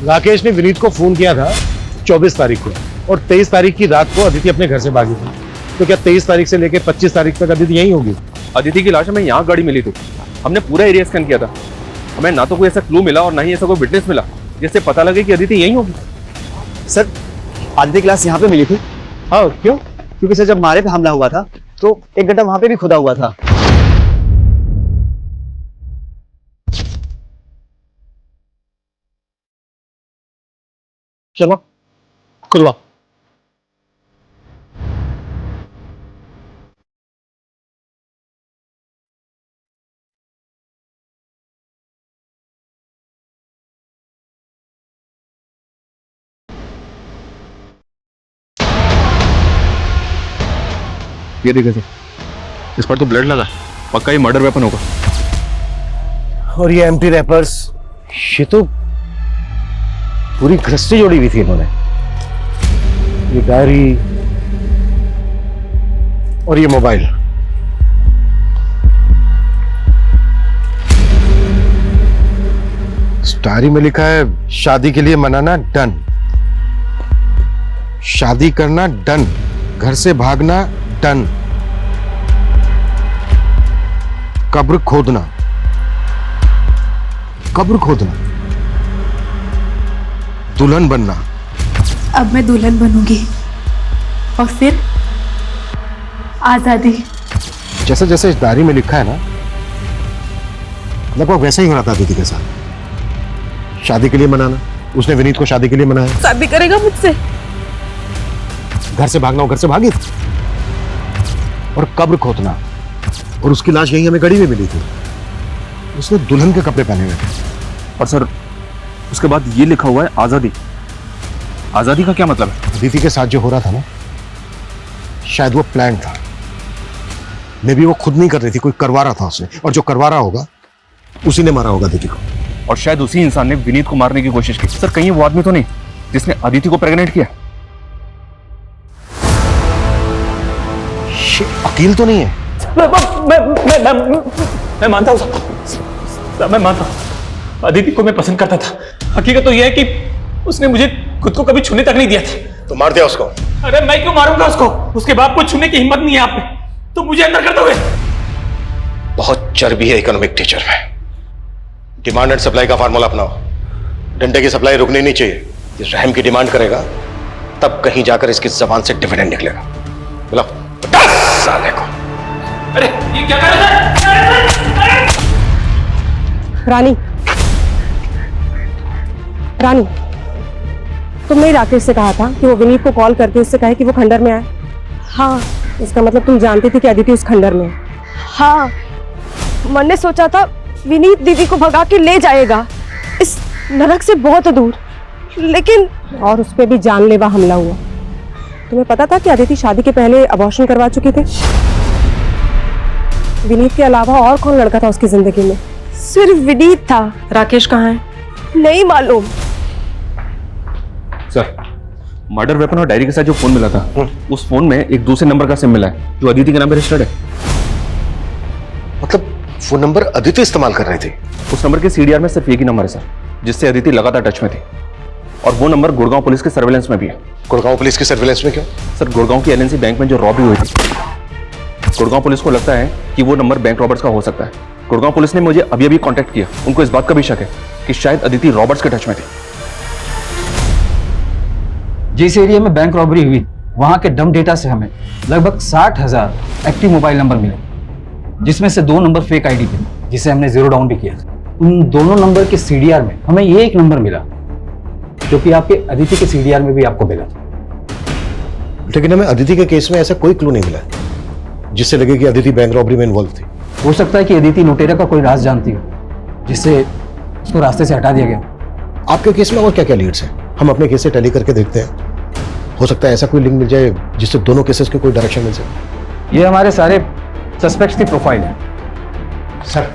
राकेश ने विनीत को फोन किया था 24 तारीख को, और 23 तारीख की रात को अदिति अपने घर से भागी थी। तो क्या 23 तारीख से लेकर 25 तारीख तक अदिति यहीं होगी? अदिति की लाश हमें यहाँ गाड़ी मिली थी, हमने पूरा एरिया स्कैन किया था। हमें ना तो कोई ऐसा क्लू मिला और ना ही ऐसा कोई विटनेस मिला जिससे पता लगे कि अदिति यहीं होगी। सर आदित्य की लाश यहाँ पे मिली थी। हाँ क्यों? क्योंकि सर जब मारे पे हमला हुआ था तो 1 घंटा वहां पे भी खुदा हुआ था। चलो खुलवा। ये देखिए सर, इस पर तो ब्लड लगा, पक्का ये मर्डर वेपन होगा। और ये एम्प्टी रैपर्स, ये तो पूरी गृहस्थी जोड़ी हुई थी इन्होंने। ये डायरी और ये मोबाइल। इस डायरी में लिखा है शादी के लिए मनाना डन, शादी करना डन, घर से भागना डन, कब्र खोदना, कब्र खोदना, दुल्हन बनना। अब मैं दुल्हन बनूंगी और फिर आजादी। जैसे जैसे इस डायरी में लिखा है ना, लगभग वैसा ही हो रहा था दीदी के साथ। शादी के लिए मनाना, उसने विनीत को शादी के लिए मनाया। शादी करेगा मुझसे? घर से भागना, वो घर से भागी थी। और कब्र खोदना, और उसकी लाश यहीं हमें गड़ी में मिली थी। उसने दुल्हन के कपड़े पहने हुए थे। और सर उसके बाद ये लिखा हुआ है आजादी। आजादी का क्या मतलब है? अदिति के साथ जो हो रहा था ना, शायद वो प्लान था। मे बी वो खुद नहीं कर रही थी, कोई करवा रहा था उसने, और जो करवा रहा होगा उसी ने मारा होगा अदिति को। और शायद उसी इंसान ने विनीत को मारने की कोशिश की। सर कहीं वो आदमी तो नहीं जिसने अदिति को प्रेग्नेंट किया? वकील तो नहीं है? मैं मानता हूँ साहब, मैं मानता हूँ अदिति को मैं पसंद करता था। हकीकत तो यह है कि उसने मुझे खुद को कभी छूने तक नहीं दिया था। तो मार दिया उसको? अरे मैं क्यों मारूंगा उसको? उसके बाप को छूने की हिम्मत नहीं है आप में, तो मुझे अंदर कर दोगे? बहुत चर्बी है इकोनॉमिक टीचर में। डिमांड एंड सप्लाई का फार्मूला अपनाओ। डंडे की सप्लाई रुकनी नहीं चाहिए। ये रहम की डिमांड करेगा तब कहीं जाकर इसकी जबान से डिविडेंड निकलेगा। बुलाओ साले को। अरे ये क्या कर रहे हैं? रानी, रानी, तुमने राकेश से कहा था कि वो विनीत को कॉल करके उससे कहे कि वो खंडर में आए। हाँ। इसका मतलब तुम जानती थी कि अदिति उस खंडर में है। हाँ, मैंने सोचा था विनीत दीदी को भगा के ले जाएगा इस नरक से बहुत दूर, लेकिन और उस पर भी जानलेवा हमला हुआ। तुम्हें पता था कि अदिति शादी के पहले अबॉर्शन करवा चुकी थी? विनीत के अलावा और कौन लड़का था उसकी जिंदगी में? सिर्फ विनीत था। राकेश कहाँ है? नहीं मालूम। सर, मर्डर वेपन और डायरी के साथ जो फोन मिला था, उस फोन में एक दूसरे नंबर का सिम मिला है जो अदिति के नाम पे रजिस्टर्ड है। मतलब फोन नंबर अदिति इस्तेमाल कर रही थी? उस नंबर के सीडीआर में सिर्फ एक ही नंबर है सर, जिससे अदिति लगातार टच में थी, और वो नंबर गुड़गांव पुलिस के सर्वेलेंस में भी है। गुड़गांव पुलिस की सर्वेलेंस में क्यों? सर, गुड़गांव की एलएनसी बैंक में जो रॉबरी हुई थी, गुड़गांव पुलिस को लगता है कि वो नंबर बैंक रॉबर्ट्स का हो सकता है। गुड़गांव पुलिस ने मुझे अभी अभी कांटेक्ट किया। उनको इस बात का भी शक है कि शायद अदिति रॉबर्ट्स के टच में थी। जिस एरिया में बैंक रॉबरी हुई, वहां के डम डेटा से हमें लगभग 60,000 एक्टिव मोबाइल नंबर मिले, जिसमें से 2 नंबर फेक आईडी थे, जिसे हमने जीरो डाउन भी किया। उन दोनों नंबर के सीडीआर में हमें ये एक नंबर मिला जो कि आपके अदिति के सीडीआर में भी आपको मिला। लेकिन हमें अदिति के केस में ऐसा कोई क्लू नहीं मिला जिससे लगे कि अदिति बैंक रॉबरी में इन्वॉल्व थी। हो सकता है कि अदिति लुटेरा का कोई राज जानती हो, जिससे उसको रास्ते से हटा दिया गया। आपके केस में और क्या क्या लीड्स हैं? हम अपने केस से टैली करके देखते हैं। हो सकता है ऐसा कोई लिंक मिल जाए जिससे दोनों केसेस को कोई डायरेक्शन मिल सके। ये हमारे सारे सस्पेक्ट्स की प्रोफाइल है। सर,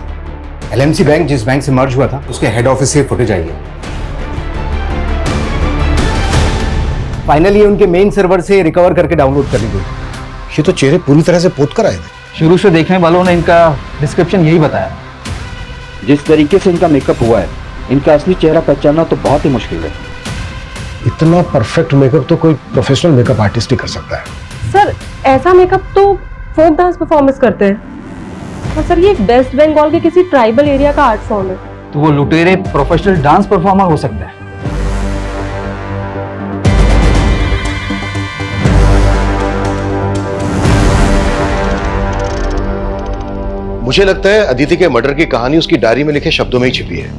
एलएमसी बैंक जिस बैंक से मर्ज हुआ था, उसके हेड ऑफिस से फुटेज आई है। फाइनली उनके मेन सर्वर से रिकवर करके डाउनलोड कर ली गई। ये तो चेहरे पूरी तरह से पोत कर आए थे। शुरू से देखने वालों ने इनका डिस्क्रिप्शन यही बताया। जिस तरीके से इनका मेकअप हुआ है, इनका असली चेहरा पहचानना तो बहुत ही मुश्किल है। इतना परफेक्ट मेकअप तो कोई प्रोफेशनल मेकअप आर्टिस्ट ही कर सकता है। सर, ऐसा मेकअप तो फोक डांस परफॉर्मेंस करते हैं, और सर ये वेस्ट बंगाल के किसी ट्राइबल एरिया का आर्ट फॉर्म है। तो वो लुटेरे प्रोफेशनल डांस परफॉर्मर हो सकता है। मुझे लगता है अदिति के मर्डर की कहानी उसकी डायरी में लिखे शब्दों में ही छिपी है।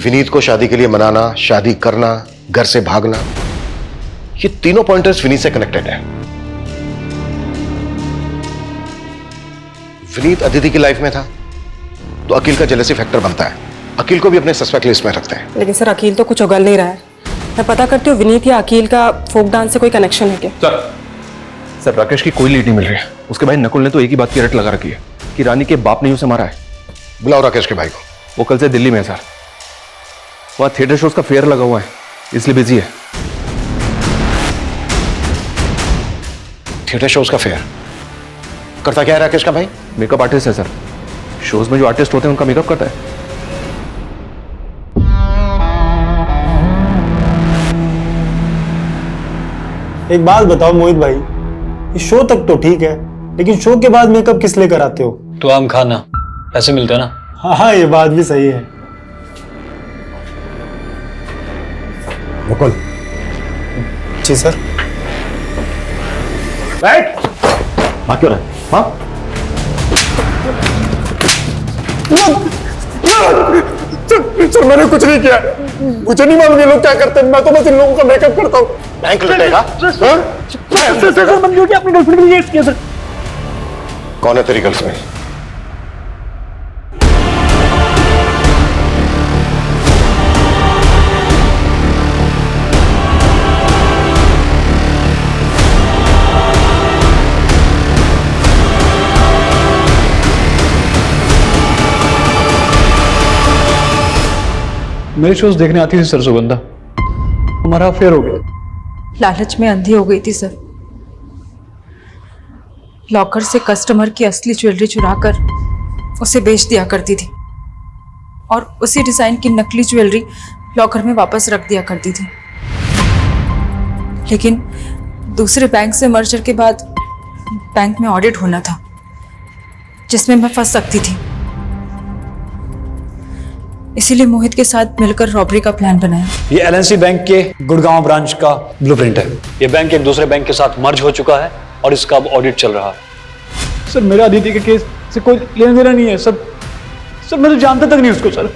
विनीत को शादी के लिए मनाना, शादी करना, घर से भागना, ये तीनों पॉइंटर्स विनीत से कनेक्टेड है। विनीत अदिति की लाइफ में था तो अकील का जेलसी फैक्टर बनता है। अकील को भी अपने सस्पेक्ट लिस्ट में रखते हैं। लेकिन सर, अकील तो कुछ उगल नहीं रहा है। मैं पता करती हूँ विनीत या अकील का फोक डांस से कोई कनेक्शन है क्या? सर, राकेश की कोई लीड नहीं मिल रही है। उसके भाई नकुल ने तो एक ही बात की रट लगा रखी है कि रानी के बाप ने उसे मारा है। बुलाओ राकेश के भाई को। वो कल से दिल्ली में है सर। वहां थिएटर शोज का फेयर लगा हुआ है, इसलिए बिजी है। थिएटर शोज का फेयर करता क्या है राकेश का भाई? मेकअप आर्टिस्ट है सर। शोज में जो आर्टिस्ट होते हैं उनका मेकअप करता है। एक बात बताओ मोहित भाई, ये शो तक तो ठीक है, लेकिन शो के बाद मेकअप किस लिए कराते हो? तो आम खाना, पैसे मिलते हैं ना। हाँ, ये बात भी सही है। मुकुल। जी सर। बैठ। हाँ क्यों रहा? हाँ? सर, मैंने कुछ नहीं किया। मुझे नहीं मालूम ये लोग क्या करते हैं। मैं तो बस इन लोगों का मेकअप करता हूँ। बैंक लुटेगा? मैंने अपनी गर्लफ्रेंड के लिए किया सर। कौन है तेरी गर्लफ्रेंड? मेरे शोज देखने आती थी सर सुगंधा। हमारा अफेयर हो गया। लालच में अंधी हो गई थी सर। लॉकर से कस्टमर की असली ज्वेलरी चुराकर उसे बेच दिया करती थी और उसी डिजाइन की नकली ज्वेलरी लॉकर में वापस रख दिया करती थी। लेकिन दूसरे बैंक से मर्जर के बाद बैंक में ऑडिट होना था जिसमें मैं फंस सकती थी। इसीलिए मोहित के साथ मिलकर रॉबरी का प्लान बनाया। ये एलएनसी बैंक के गुड़गांव ब्रांच का ब्लूप्रिंट है। ये बैंक एक दूसरे बैंक के साथ मर्ज हो चुका है और इसका अब ऑडिट चल रहा है। सर मेरा अदिति के केस से कोई लेना देना नहीं है सर। सर मैं तो जानता तक नहीं उसको सर।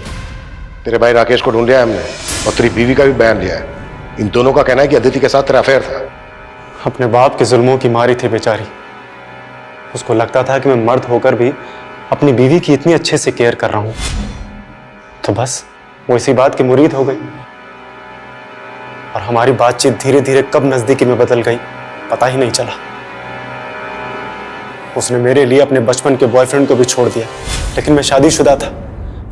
तेरे भाई राकेश को ढूंढ लिया हमने और तेरी बीवी का भी बयान लिया है। इन दोनों का कहना है कि अदिति के साथ तेरा अफेयर था। अपने बाप के जुल्मों की मारी थी बेचारी। उसको लगता था कि मैं मर्द होकर भी अपनी बीवी की इतनी अच्छे से केयर कर रहा हूं, तो बस वो इसी बात की मुरीद हो गई और हमारी बातचीत धीरे धीरे कब नजदीकी में बदल गई पता ही नहीं चला। उसने मेरे लिए अपने बचपन के बॉयफ्रेंड को भी छोड़ दिया, लेकिन मैं शादीशुदा था।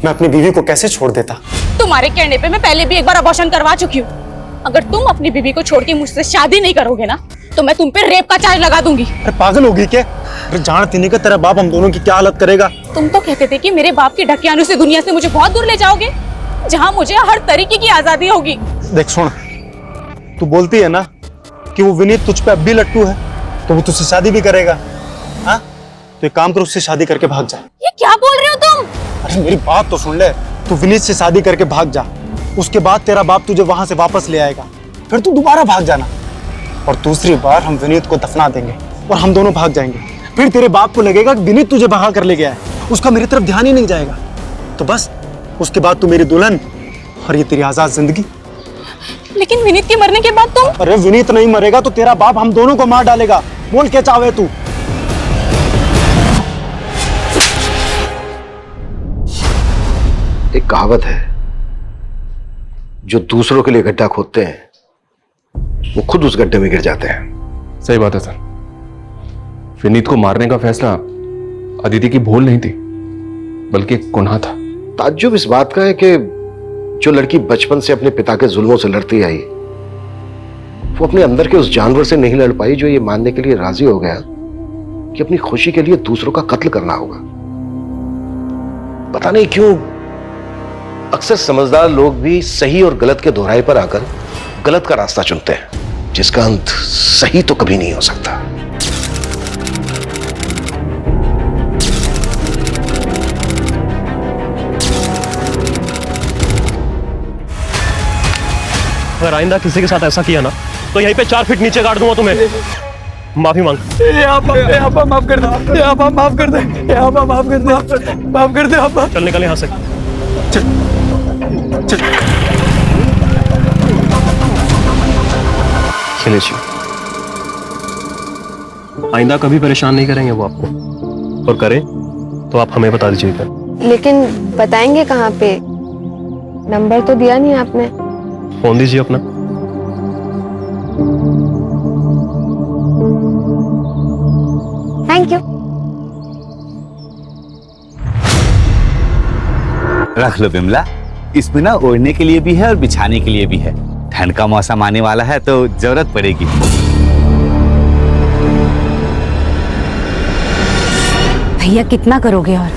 मैं अपनी बीवी को कैसे छोड़ देता? तुम्हारे कहने पे मैं पहले भी एक बार अबॉर्शन करवा चुकी हूँ। अगर तुम अपनी बीवी को छोड़ के मुझसे शादी नहीं करोगे ना तो मैं तुम पे रेप का चार्ज लगा दूंगी। अरे पागल होगी क्या? अरे जानती नहीं कि तेरा बाप हम दोनों की क्या हालत करेगा। तुम तो कहते थे कि मेरे बाप के ढकियानों से दुनिया से मुझे बहुत दूर ले जाओगे, जहाँ मुझे हर तरीके की आजादी होगी। देख सुन, तू बोलती है ना कि वो विनीत तुझ पे अब भी लट्टू है, तो वो तुझसे शादी भी करेगा। हाँ तो एक काम कर, उससे शादी करके भाग जा। ये क्या बोल रहे हो तुम? अरे मेरी बात तो सुन ले। तू विनीत से शादी करके भाग जा, उसके बाद तेरा बाप तुझे वहां से वापस ले आएगा, फिर तू दोबारा भाग जाना और दूसरी बार हम विनीत को दफना देंगे और हम दोनों भाग जाएंगे। फिर तेरे बाप को लगेगा कि विनीत तुझे भगा कर ले गया है, उसका मेरी तरफ ध्यान ही नहीं जाएगा। तो बस उसके बाद तू मेरी दुल्हन और ये तेरी आजाद जिंदगी। लेकिन विनीत के मरने के बाद तुम? अरे विनीत नहीं मरेगा तो तेरा बाप हम दोनों को मार डालेगा। बोल क्या चाहे तू। एक कहावत है, जो दूसरों के लिए गड्ढा खोदते हैं वो खुद उस गड्ढे में गिर जाते हैं। सही बात है सर। विनीत को मारने का फैसला अदिति की भूल नहीं थी, बल्कि एक गुनाह था। ताज्जुब इस बात का है कि जो लड़की बचपन से अपने पिता के जुल्मों से लड़ती आई, वो अपने अंदर के उस जानवर से नहीं लड़ पाई जो ये मानने के लिए राजी हो गया कि अपनी खुशी के लिए दूसरों का कत्ल करना होगा। पता नहीं क्यों अक्सर समझदार लोग भी सही और गलत के दोहराए पर आकर गलत का रास्ता चुनते हैं, जिसका अंत सही तो कभी नहीं हो सकता। अगर आइंदा किसी के साथ ऐसा किया ना तो यहीं पे 4 फीट नीचे गाड़ दूंगा तुम्हें। माफी मांग। माफ कर दे, माफ कर दे, माफ कर दे, माफ कर दे। चल निकल यहाँ से। आइंदा कभी परेशान नहीं करेंगे वो आपको, और करें तो आप हमें बता दीजिएगा। लेकिन बताएंगे कहाँ पे? नंबर तो दिया नहीं आपने। फोन दीजिए अपना। Thank you. रख लो बिमला, इसमें ना ओढ़ने के लिए भी है और बिछाने के लिए भी है। ठंड का मौसम आने वाला है तो जरूरत पड़ेगी। भैया कितना करोगे और?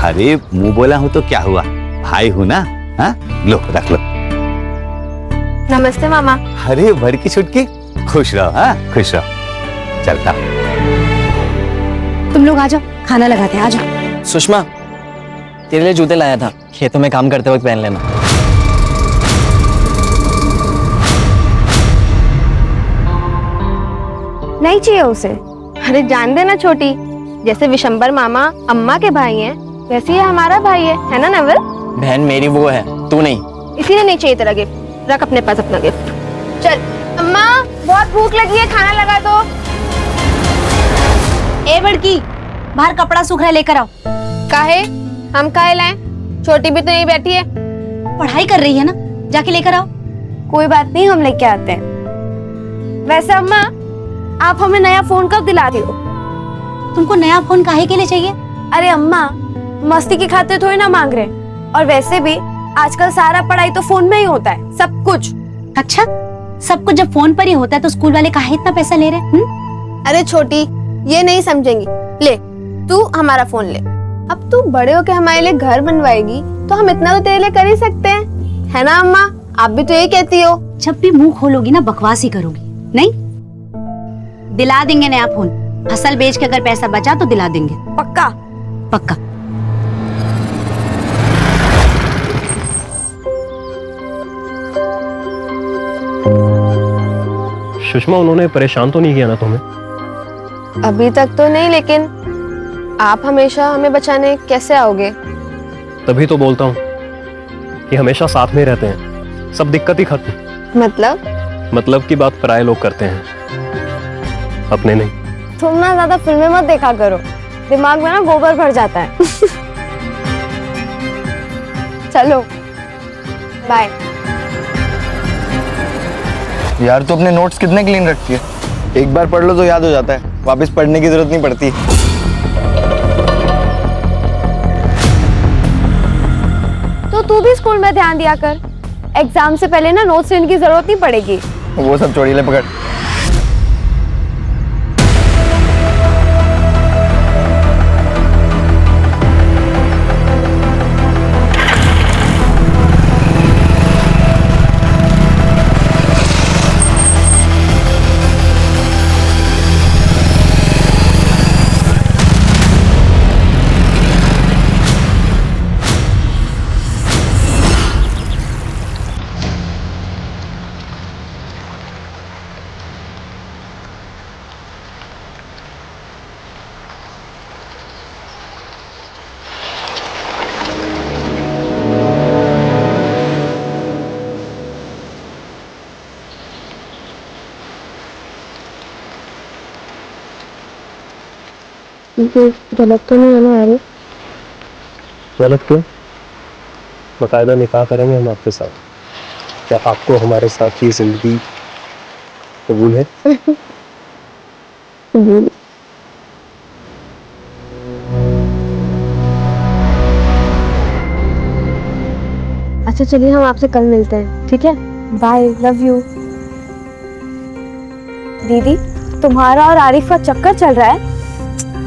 अरे मुंह बोला हूं तो क्या हुआ, भाई हूं ना। हाँ लो रख लो। नमस्ते मामा। अरे भर की छुटकी, खुश रहो। हाँ खुश रहो। चलता तुम लोग आ जाओ, खाना लगाते हैं। आ जाओ। सुषमा, तेरे लिए जूते लाया था, खेतों में काम करते वक्त पहन लेना। नहीं चाहिए उसे। अरे जान देना छोटी, जैसे विशंबर मामा अम्मा के भाई हैं, वैसे ही हमारा भाई है ना नवल? बहन मेरी वो है, तू नहीं। इसीलिए नहीं चाहिए तेरा गिफ्ट। रख अपने पास अपना गिफ्ट। चल अम्मा, बहुत भूख लगी है, खाना लगा दो। ए बड़की, बाहर कपड़ा सूख रहा है, लेकर आओ। काहे? हम काहे लाएं? छोटी भी तो यही बैठी है। पढ़ाई कर रही है ना, जाके लेकर आओ। कोई बात नहीं, हम लेके आते हैं। वैसे अम्मा, आप हमें नया फोन कब दिला रही हो? तुमको नया फोन काहे के लिए चाहिए? अरे अम्मा, मस्ती की खातिर थोड़ी ना मांग रहे। और वैसे भी आजकल सारा पढ़ाई तो फोन में ही होता है, सब कुछ। अच्छा, सब कुछ जब फोन पर ही होता है तो स्कूल वाले काहे इतना पैसा ले रहे हैं? अरे छोटी, ये नहीं समझेंगी। ले, तू हमारा फोन ले। अब तू बड़े होके हमारे लिए घर बनवाएगी तो हम इतना तो तेरे लिए कर ही सकते हैं, है ना अम्मा? आप भी तो यही कहती हो। जब भी मुंह खोलोगी ना बकवास ही करोगी। नहीं, दिला देंगे नया फोन। फसल बेच के अगर पैसा बचा तो दिला देंगे। पक्का? पक्का। सुषमा, उन्होंने परेशान तो नहीं किया ना तुम्हें? अभी तक तो नहीं, लेकिन आप हमेशा हमें बचाने कैसे आओगे? तभी तो बोलता हूँ कि हमेशा साथ में रहते हैं, सब दिक्कत ही खत्म। मतलब की बात पराये लोग करते हैं, अपने नहीं। तुम ना ज्यादा फिल्में मत देखा करो, दिमाग में ना गोबर भर जाता है। चलो बाय। यार तू अपने नोट्स कितने क्लीन रखती है? एक बार पढ़ लो तो याद हो जाता है, वापस पढ़ने की जरूरत नहीं पड़ती। तो तू भी स्कूल में ध्यान दिया कर, एग्जाम से पहले ना नोट्स लेने की जरूरत नहीं पड़ेगी। वो सब छोड़ी, ले पकड़। गलत तो नहीं है ना आरिफ? गलत क्यों? बाकायदा निकाह करेंगे हम आपके साथ। क्या आपको हमारे साथ की जिंदगी कबूल है? कबूल। अच्छा चलिए, हम आपसे कल मिलते हैं, ठीक है? Bye, love you. दीदी, तुम्हारा और आरिफ का चक्कर चल रहा है?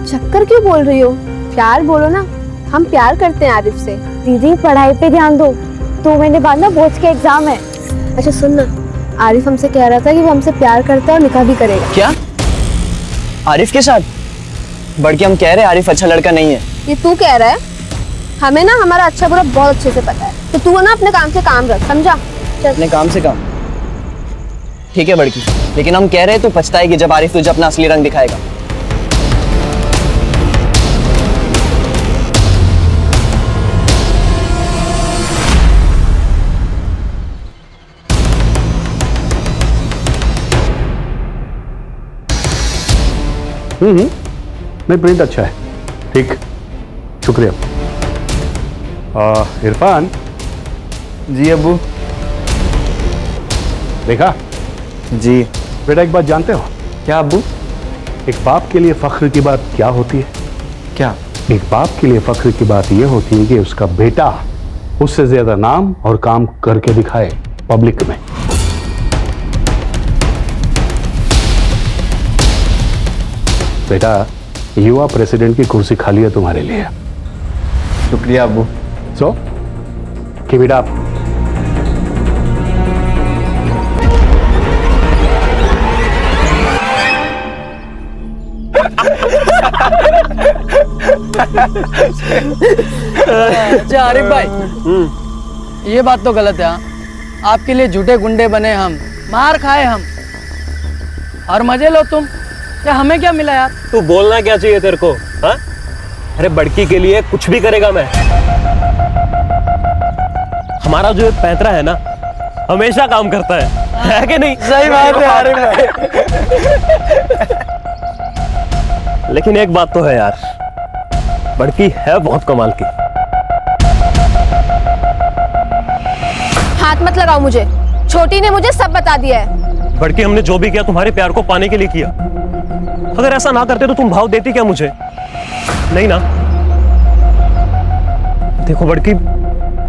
चक्कर क्यों बोल रही हो? प्यार बोलो ना। हम प्यार करते हैं आरिफ से। दीदी पढ़ाई पे ध्यान दो, 2 महीने बाद ना बोर्ड के एग्जाम है। अच्छा सुन ना, आरिफ हमसे कह रहा था कि वो हमसे प्यार करता है और निकाह भी करेगा। क्या? आरिफ के साथ? बल्कि हम कह रहे हैं आरिफ अच्छा लड़का नहीं है। ये तू कह रहा है? हमें ना हमारा अच्छा बुरा बहुत अच्छे से पता है, तो तू ना अपने काम से काम रख, समझा? अपने काम से काम? ठीक है बड़की, लेकिन हम कह रहे हैं तू पछताएगी जब आरिफ तुझे अपना असली रंग दिखाएगा। नहीं, प्रिंट अच्छा है। ठीक, शुक्रिया। इरफान। जी अब्बू। देखा? जी। बेटा एक बात जानते हो? क्या अब्बू? एक बाप के लिए फख्र की बात क्या होती है? क्या? एक बाप के लिए फख्र की बात यह होती है कि उसका बेटा उससे ज्यादा नाम और काम करके दिखाए पब्लिक में। बेटा, युवा प्रेसिडेंट की कुर्सी खाली है तुम्हारे लिए। शुक्रिया अब्बू। So keep it up. अच्छा आरिफ भाई, ये बात तो गलत है। हाँ, आपके लिए झूठे गुंडे बने हम, मार खाए हम, और मजे लो तुम। क्या हमें क्या मिला यार? तू बोलना क्या चाहिए तेरे को? हाँ? अरे बड़की के लिए कुछ भी करेगा मैं। हमारा जो पैंतरा है ना, हमेशा काम करता है कि नहीं? सही बात है आरिफ भाई। लेकिन एक बात तो है यार, बड़की है बहुत कमाल की। हाथ मत लगाओ मुझे, छोटी ने मुझे सब बता दिया है। बड़की, हमने जो भी किया तुम्हारे प्यार को पाने के लिए किया। अगर ऐसा ना करते तो तुम भाव देती क्या मुझे? नहीं ना? देखो बड़की,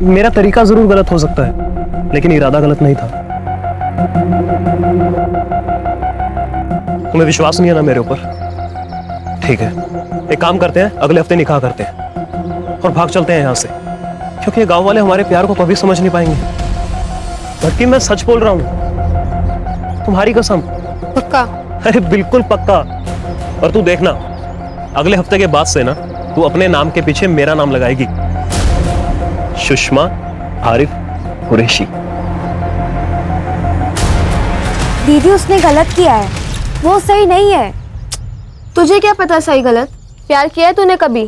मेरा तरीका जरूर गलत हो सकता है, लेकिन इरादा गलत नहीं था। तुम्हें विश्वास नहीं है ना मेरे ऊपर? ठीक है, एक काम करते हैं, अगले हफ्ते निकाह करते हैं और भाग चलते हैं यहाँ से, क्योंकि गांव वाले हमारे प्यार को कभी समझ नहीं पाएंगे। भटकी, मैं सच बोल रहा हूँ, तुम्हारी कसम। पक्का? अरे बिल्कुल पक्का। और तू देखना, अगले हफ्ते के बाद से ना तू अपने नाम के पीछे मेरा नाम लगाएगी, सुषमा आरिफ कुरैशी। दीदी उसने गलत किया है, वो सही नहीं है। तुझे क्या पता सही गलत? प्यार किया है तूने कभी?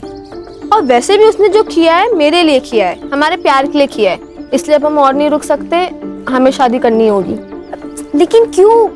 और वैसे भी उसने जो किया है मेरे लिए किया है, हमारे प्यार के लिए किया है, इसलिए अब हम और नहीं रुक सकते, हमें शादी करनी होगी। लेकिन क्यों?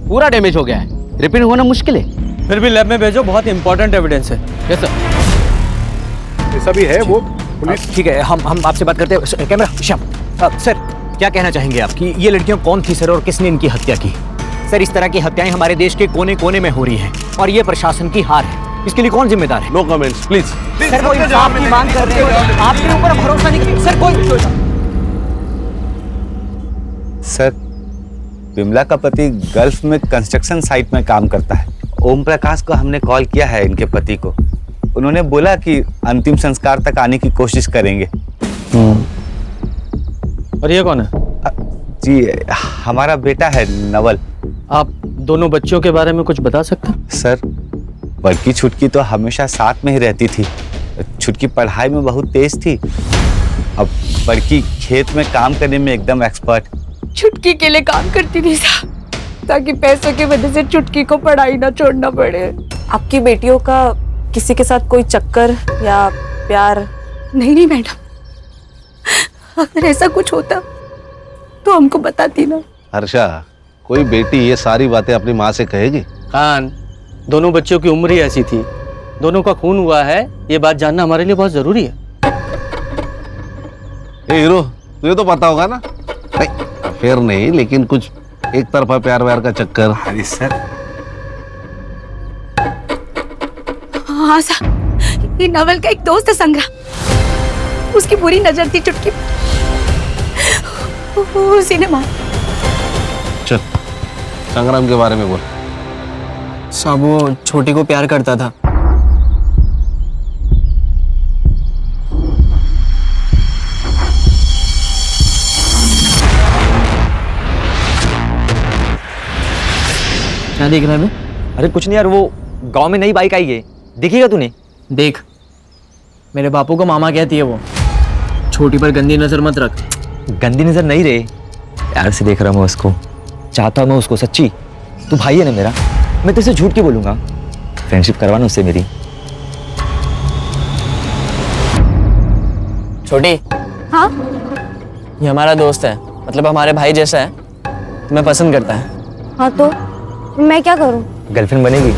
पूरा डैमेज हो गया है, रिपेयर होना मुश्किल है। फिर भी लैब में भेजो, बहुत इंपॉर्टेंट एविडेंस है। Yes sir. ऐसा भी है वो पुलिस। ठीक है, हम आपसे बात करते हैं। कैमरा श्याम। सर, क्या कहना चाहेंगे आप कि ये लड़कियां कौन थी सर, और किसने इनकी हत्या की? सर, इस तरह की हत्याएं हमारे देश के कोने कोने में हो रही हैं और ये प्रशासन की हार है। इसके लिए कौन जिम्मेदार है? No comments please. सर, कोई इंसाफ की मांग करते हो, आपके ऊपर भरोसा नहीं। सर, कोई सर, विमला का पति गल्फ में कंस्ट्रक्शन साइट में काम करता है। ओम प्रकाश को हमने कॉल किया है, इनके पति को। उन्होंने बोला कि अंतिम संस्कार तक आने की कोशिश करेंगे। और ये कौन है? जी, हमारा बेटा है नवल। आप दोनों बच्चों के बारे में कुछ बता सकते हैं? सर, बड़की छुटकी तो हमेशा साथ में ही रहती थी। छुटकी पढ़ाई में बहुत तेज थी। अब बड़की खेत में काम करने में एकदम एक्सपर्ट। छुटकी के लिए काम करती थी साहब, ताकि पैसों की वजह से छुटकी को पढ़ाई ना छोड़ना पड़े। आपकी बेटियों का किसी के साथ कोई चक्कर या प्यार? नहीं मैडम, अगर ऐसा कुछ होता तो हमको बताती ना। हर्षा, कोई बेटी ये सारी बातें अपनी माँ से कहेगी? खान, दोनों बच्चों की उम्र ही ऐसी थी, दोनों का खून हुआ है, ये बात जानना हमारे लिए बहुत जरूरी है। ए हीरो, तुझे तो पता होगा ना? फिर नहीं, लेकिन कुछ एक तरफा प्यार व्यार का चक्कर। अरे सर, हाँ सर, ये नवल का एक दोस्त है संग्राम, उसकी बुरी नजर थी चुटकी, उसी ने मार। चल, संग्राम के बारे में बोल। साहब, वो छोटी को प्यार करता था। क्या देख रहा है मैं? अरे कुछ नहीं यार, वो गांव में नई बाइक आई है, देखिएगा तूने? देख, मेरे बापू को मामा कहती है वो। छोटी पर गंदी नजर मत रख। गंदी नजर नहीं रे, प्यार से देख रहा हूँ मैं उसको, चाहता हूँ मैं उसको। सच्ची, तू भाई है ना मेरा, मैं तुझसे झूठ क्यों बोलूंगा? फ्रेंडशिप करवाना उससे मेरी। छोटी। हाँ? ये हमारा दोस्त है, मतलब हमारे भाई जैसा है, तुम्हें पसंद करता है। हाँ तो मैं क्या करूं? गर्लफ्रेंड बनेगी,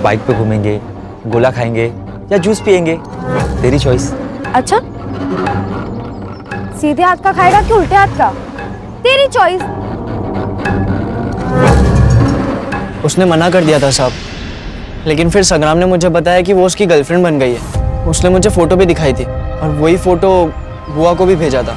बाइक पे घूमेंगे, गोला खाएंगे या जूस पिएंगे, तेरी चॉइस। अच्छा, सीधे हाथ का खाएगा कि उल्टे हाथ का? तेरी चॉइस। उसने मना कर दिया था साहब, लेकिन फिर संग्राम ने मुझे बताया कि वो उसकी गर्लफ्रेंड बन गई है। उसने मुझे फोटो भी दिखाई थी और वही फोटो बुआ को भी भेजा था।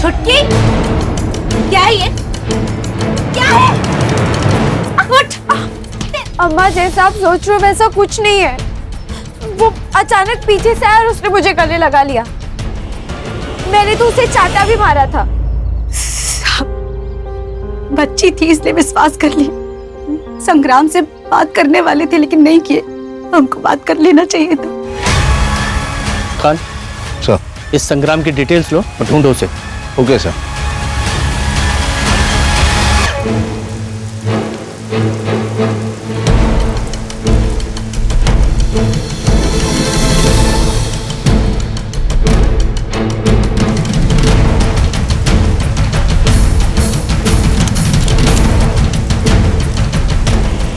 छुटकी, क्या है ये? क्या है? उठ! अम्मा जैसा आप सोच रहे हो वैसा कुछ नहीं है। वो अचानक पीछे से आया और उसने मुझे गले लगा लिया। मैंने तो उसे चाटा भी मारा था। बच्ची थी इसलिए विश्वास कर लिया। संग्राम से बात करने वाले थे लेकिन नहीं किए। हमको बात कर लेना चाहिए था। खान सर, इस संग्राम की डिटेल्स लो और ढूंढो उसे। Okay sir.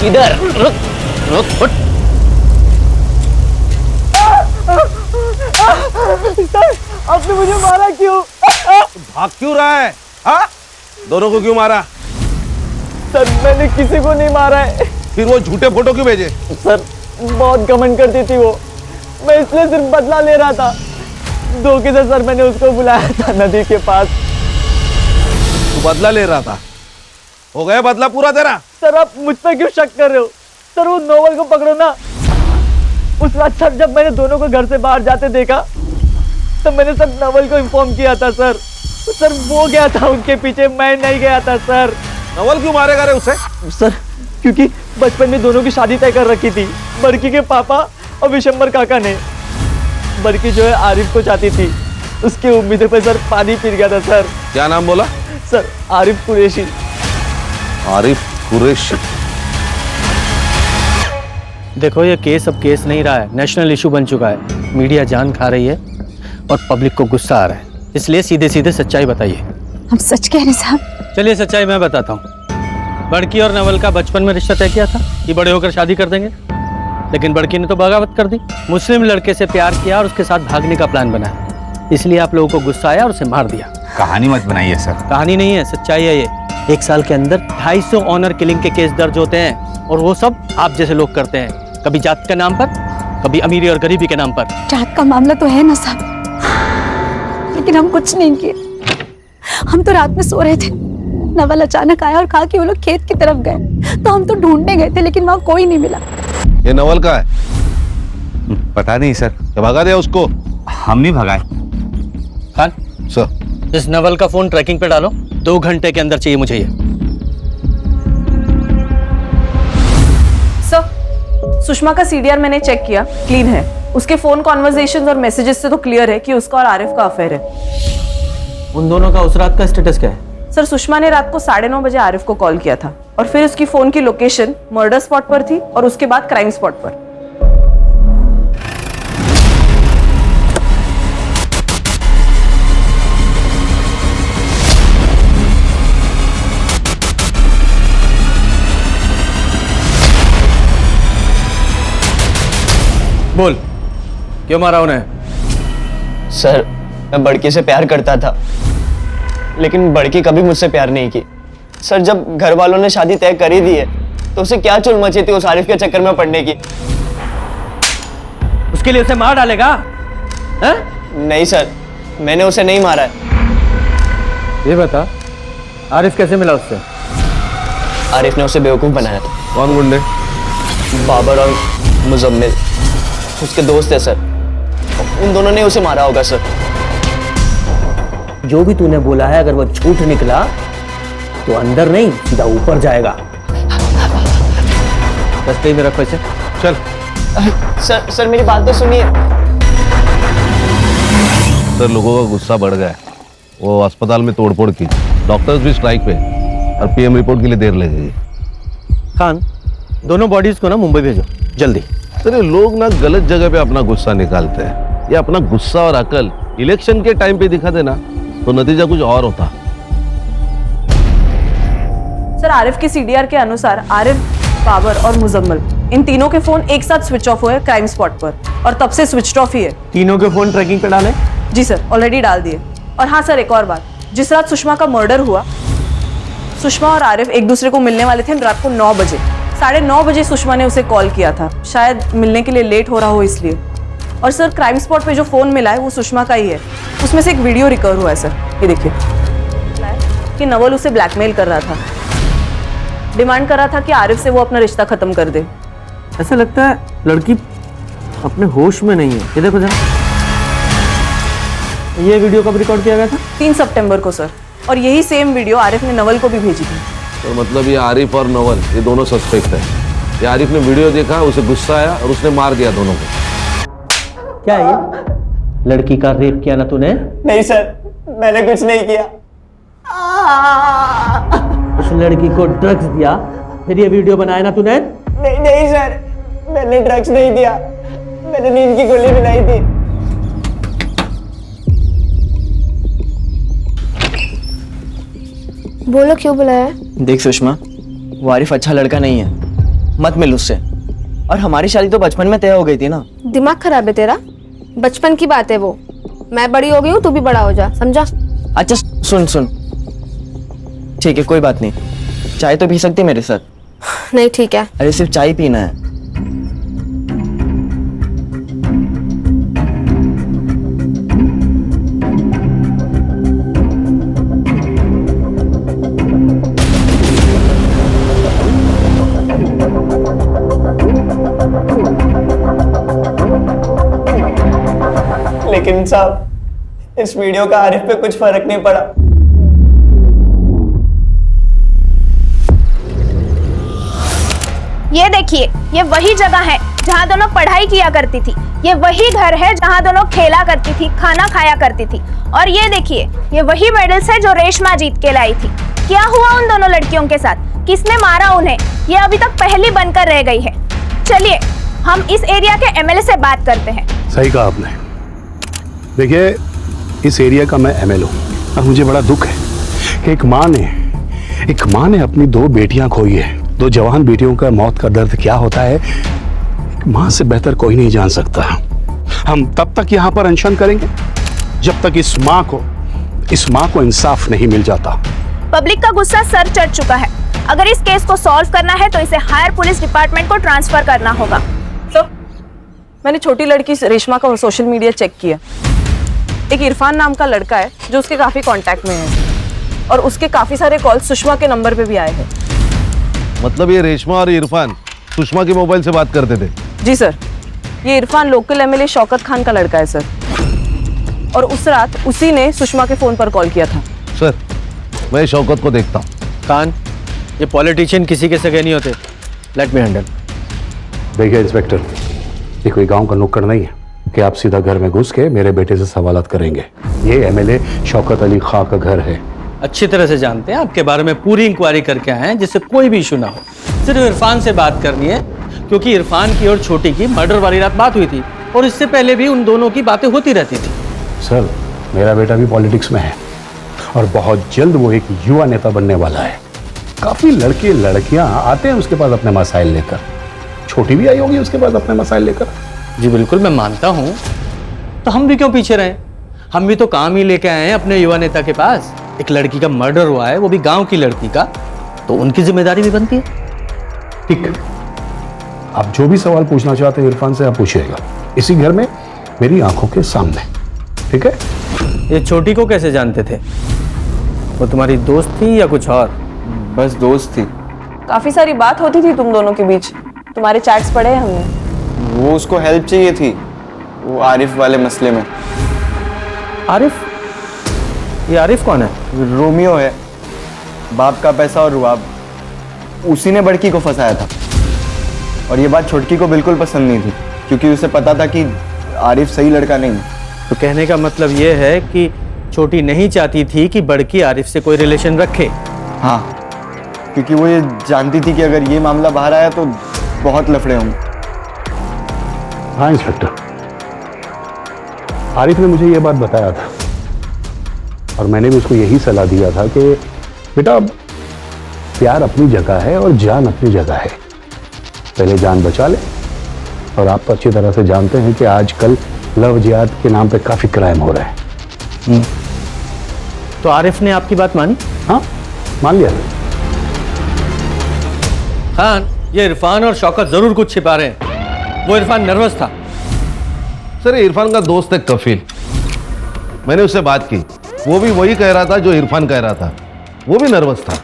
इधर रुक रुक उठ। सर, आपने मुझे मारा क्यों? भाग क्यों रहा है? हाँ? दोनों को क्यों मारा? सर मैंने किसी को नहीं मारा है। फिर वो झूठे फोटो क्यों भेजे? सर बहुत घमंड करती थी वो, मैं इसलिए सिर्फ बदला ले रहा था। धोखे से सर मैंने उसको बुलाया था नदी के पास। तू बदला ले रहा था? हो गया बदला पूरा तेरा? सर आप मुझ पर क्यों शक कर रहे हो? सर वो नोवेल को पकड़ो ना। उस रात सर जब मैंने दोनों को घर से बाहर जाते देखा तब मैंने सब नवल को इन्फॉर्म किया था सर। सर वो गया था उनके पीछे, मैं नहीं गया था सर। नवल क्यों मारेगा रे उसे? सर क्योंकि बचपन में दोनों की शादी तय कर रखी थी, बड़की के पापा और विशंबर काका ने। बड़की जो है आरिफ को चाहती थी, उसकी उम्मीदों पे सर पानी फिर गया था सर। क्या नाम बोला? सर आरिफ कुरैशी। आरिफ कुरैशी। देखो ये केस अब केस नहीं रहा है, नेशनल इशू बन चुका है। मीडिया जान खा रही है और पब्लिक को गुस्सा आ रहा है, इसलिए सीधे सीधे सच्चाई बताइए। हम सच कह रहे साहब। चलिए सच्चाई मैं बताता हूँ। बड़की और नवल का बचपन में रिश्ता तय किया था कि बड़े होकर शादी कर देंगे, लेकिन बड़की ने तो बगावत कर दी। मुस्लिम लड़के से प्यार किया और उसके साथ भागने का प्लान बनाया, इसलिए आप लोगों को गुस्सा आया और उसे मार दिया। कहानी मत बनाइए सर। कहानी नहीं है, सच्चाई है ये। 1 साल के अंदर 250 ऑनर किलिंग के केस दर्ज होते हैं और वो सब आप जैसे लोग करते हैं, कभी जात के नाम पर, कभी अमीरी और गरीबी के नाम पर। जात का मामला तो है ना साहब, लेकिन हम कुछ नहीं किए। हम तो रात में सो रहे थे, नवल अचानक आया और कहा कि वो लोग खेत की तरफ गए, तो हम तो ढूंढने गए थे लेकिन वहाँ कोई नहीं मिला। ये नवल का है? पता नहीं सर। क्या भगा दिया उसको? हम नहीं भगाए। खान सर, इस नवल का फोन ट्रैकिंग पे डालो, 2 घंटे के अंदर चाहिए मुझे ये। सर सुषमा का सीडीआर मैंने चेक किया, क्लीन है। उसके फोन कॉन्वर्सेशंस और मैसेजेस से तो क्लियर है कि उसका और आरिफ का अफेयर है। उन दोनों का उस रात का स्टेटस क्या है? सर सुषमा ने रात को 9:30 बजे आरिफ को कॉल किया था और फिर उसकी फोन की लोकेशन मर्डर स्पॉट पर थी और उसके बाद क्राइम स्पॉट पर। बोल, क्यों मारा उन्हें? सर मैं बड़की से प्यार करता था, लेकिन बड़की कभी मुझसे प्यार नहीं की। सर जब घर वालों ने शादी तय कर ही दी है तो उसे क्या चुल मची थी उस आरिफ के चक्कर में पड़ने की। उसके लिए उसे मार डालेगा? हैं? नहीं सर, मैंने उसे नहीं मारा है। ये बता, आरिफ कैसे मिला उससे? आरिफ ने उसे बेवकूफ बनाया था। कौन गुंडे? बाबर और मुजम्मिल उसके दोस्त है सर, उन दोनों ने उसे मारा होगा सर। जो भी तूने बोला है अगर वो झूठ निकला तो अंदर नहीं सीधा ऊपर जाएगा। दस्ते में रखो इसे। चल। सर मेरी बात तो सुनिए। सर लोगों का गुस्सा बढ़ गया है, वो अस्पताल में तोड़फोड़ की, डॉक्टर्स भी स्ट्राइक पे और पीएम रिपोर्ट के लिए देर लगेगी। खान दोनों बॉडीज को ना मुंबई भेजो जल्दी। सर ये लोग ना गलत जगह पे अपना गुस्सा निकालते हैं। ये अपना गुस्सा और अकल इलेक्शन के टाइम पे दिखा देना तो नतीजा कुछ और होता। सर आरिफ के सीडीआर के अनुसार आरिफ बाबर और मुजम्मल, इन तीनों के फोन एक साथ स्विच ऑफ हुए क्राइम स्पॉट पर और तब से स्विच ऑफ ही है। तीनों के फोन ट्रैकिंग पे डाले? जी सर, ऑलरेडी डाल दिए। और हाँ सर, एक और बात, जिस रात सुषमा का मर्डर हुआ, सुषमा और आरिफ एक दूसरे को मिलने वाले थे रात को 9 बजे। 9:30 बजे सुषमा ने उसे कॉल किया था, शायद मिलने के लिए लेट हो रहा हो इसलिए। और सर, क्राइम स्पॉट पे जो फोन मिला है वो सुषमा का ही है। उसमें से एक वीडियो रिकवर हुआ है सर, ये देखिए, कि नवल उसे ब्लैकमेल कर रहा था, डिमांड कर रहा था कि आरिफ से वो अपना रिश्ता खत्म कर दे। ऐसा लगता है लड़की अपने होश में नहीं है। ये देखो जरा, ये वीडियो कब रिकॉर्ड किया गया था? 3 सितंबर को सर। और यही सेम वीडियो आरिफ ने नवल को भी भेजी थी। तो मतलब ये आरिफ और नवल ये दोनों सस्पेक्ट है। ये आरिफ ने वीडियो देखा, उसे गुस्सा आया और उसने मार दिया दोनों को। क्या ये लड़की का रेप किया ना तूने? नहीं सर, मैंने कुछ नहीं किया। उस लड़की को ड्रग्स दिया, फिर ये वीडियो बनाया ना तूने? नहीं नहीं सर, मैंने ड्रग्स नहीं दिया, मैंने नींद की गोली बनाई थी। बोलो क्यों बुलाया? देख सुषमा, वो आरिफ अच्छा लड़का नहीं है, मत मिल उससे। और हमारी शादी तो बचपन में तय हो गई थी ना। दिमाग खराब है तेरा? बचपन की बात है वो। मैं बड़ी हो गई हूँ, तू भी बड़ा हो जा, समझा? अच्छा सुन सुन, ठीक है कोई बात नहीं, चाय तो पी सकती मेरे साथ? नहीं ठीक है। अरे सिर्फ चाय पीना है। लेकिन साहब, इस वीडियो का आरिफ पे कुछ फर्क नहीं पड़ा। ये देखिए, ये वही जगह है जहाँ दोनों पढ़ाई किया करती थी। ये वही घर है जहाँ दोनों खेला करती थी, खाना खाया करती थी। और ये देखिए, ये वही मेडल्स है जो रेशमा जीत के लाई थी। क्या हुआ उन दोनों लड़कियों के साथ? किसने मारा उन्हें? ये अभी तक पहेली बनकर रह गई है। चलिए हम इस एरिया के एमएलए से बात करते हैं। सही कहा आपने। देखिए, इस एरिया का मैं एमएलए हूँ और मुझे बड़ा दुख है कि एक माँ ने अपनी 2 बेटियां खोई है। 2 जवान बेटियों का मौत का दर्द क्या होता है, एक माँ से बेहतर कोई नहीं जान सकता। हम तब तक यहाँ पर अनशन करेंगे जब तक इस माँ को इंसाफ नहीं मिल जाता। पब्लिक का गुस्सा सर चढ़ चुका है। अगर इस केस को सॉल्व करना है तो इसे हायर पुलिस डिपार्टमेंट को ट्रांसफर करना होगा। तो मैंने छोटी लड़की रेशमा का सोशल मीडिया चेक किया। एक इरफान नाम का लड़का है जो उसके काफी कांटेक्ट में है और उसके काफी सारे कॉल सुषमा के नंबर पे भी आए हैं। मतलब ये रेशमा और इरफान सुषमा के मोबाइल से बात करते थे? जी सर, ये इरफान लोकल एमएलए शौकत खान का लड़का है सर। और उस रात उसी ने सुषमा के फोन पर कॉल किया था। सर, मैं शौकत को देखता हूँ। खान, ये पॉलिटिशियन किसी के सगे नहीं होते। Let me handle. देखिए इंस्पेक्टर, ये कोई गांव का नुक्कड़ नहीं है कि आप सीधा घर में घुस के मेरे बेटे से सवालात करेंगे। ये एमएलए शौकत अली खां का घर है। अच्छी तरह से जानते हैं, आपके बारे में पूरी इंक्वायरी करके आए हैं जिससे कोई भी इशू ना हो। सिर्फ इरफान से बात करनी है क्योंकि इरफान की और छोटी की मर्डर वाली रात बात हुई थी और इससे पहले भी उन दोनों की बातें होती रहती थी। सर, मेरा बेटा भी पॉलिटिक्स में है और बहुत जल्द वो एक युवा नेता बनने वाला है। काफी लड़के लड़कियां आते हैं उसके पास अपने मसाइल लेकर। छोटी भी आई होगी उसके पास अपने मसाइल लेकर। जी बिल्कुल, मैं मानता हूँ। तो हम भी क्यों पीछे रहे? हम भी तो काम ही लेके आए हैं अपने युवा नेता के पास। एक लड़की का मर्डर हुआ है, वो भी गांव की लड़की का, तो उनकी जिम्मेदारी भी बनती है। ठीक, आप जो भी सवाल पूछना चाहते हैं इरफान से आप पूछिएगा, इसी घर में मेरी आंखों के सामने। ठीक है? ये छोटी को कैसे जानते थे? वो तुम्हारी दोस्त थी या कुछ और? बस दोस्त थी। काफी सारी बात होती थी तुम दोनों के बीच, तुम्हारे चैट्स पढ़े हैं हमने। वो उसको हेल्प चाहिए थी, वो आरिफ वाले मसले में। आरिफ? ये आरिफ कौन है? रोमियो है, बाप का पैसा और रुआब। उसी ने बड़की को फंसाया था और ये बात छोटकी को बिल्कुल पसंद नहीं थी क्योंकि उसे पता था कि आरिफ सही लड़का नहीं है। तो कहने का मतलब ये है कि छोटी नहीं चाहती थी कि बड़की आरिफ से कोई रिलेशन रखे। हाँ, क्योंकि वो ये जानती थी कि अगर ये मामला बाहर आया तो बहुत लफड़े होंगे। हाँ इंस्पेक्टर, आरिफ ने मुझे ये बात बताया था और मैंने भी उसको यही सलाह दिया था कि बेटा प्यार अपनी जगह है और जान अपनी जगह है। पहले जान बचा ले। और आप तो अच्छी तरह से जानते हैं कि आजकल लव जिहाद के नाम पे काफी क्राइम हो रहा है। तो आरिफ ने आपकी बात मानी? हाँ, मान लिया। खान, ये इरफान और शौकत जरूर कुछ छिपा रहे हैं। वो इरफान नर्वस था। सर इरफान का दोस्त है कफील, मैंने उससे बात की, वो भी वही कह रहा था जो इरफान कह रहा था, वो भी नर्वस था।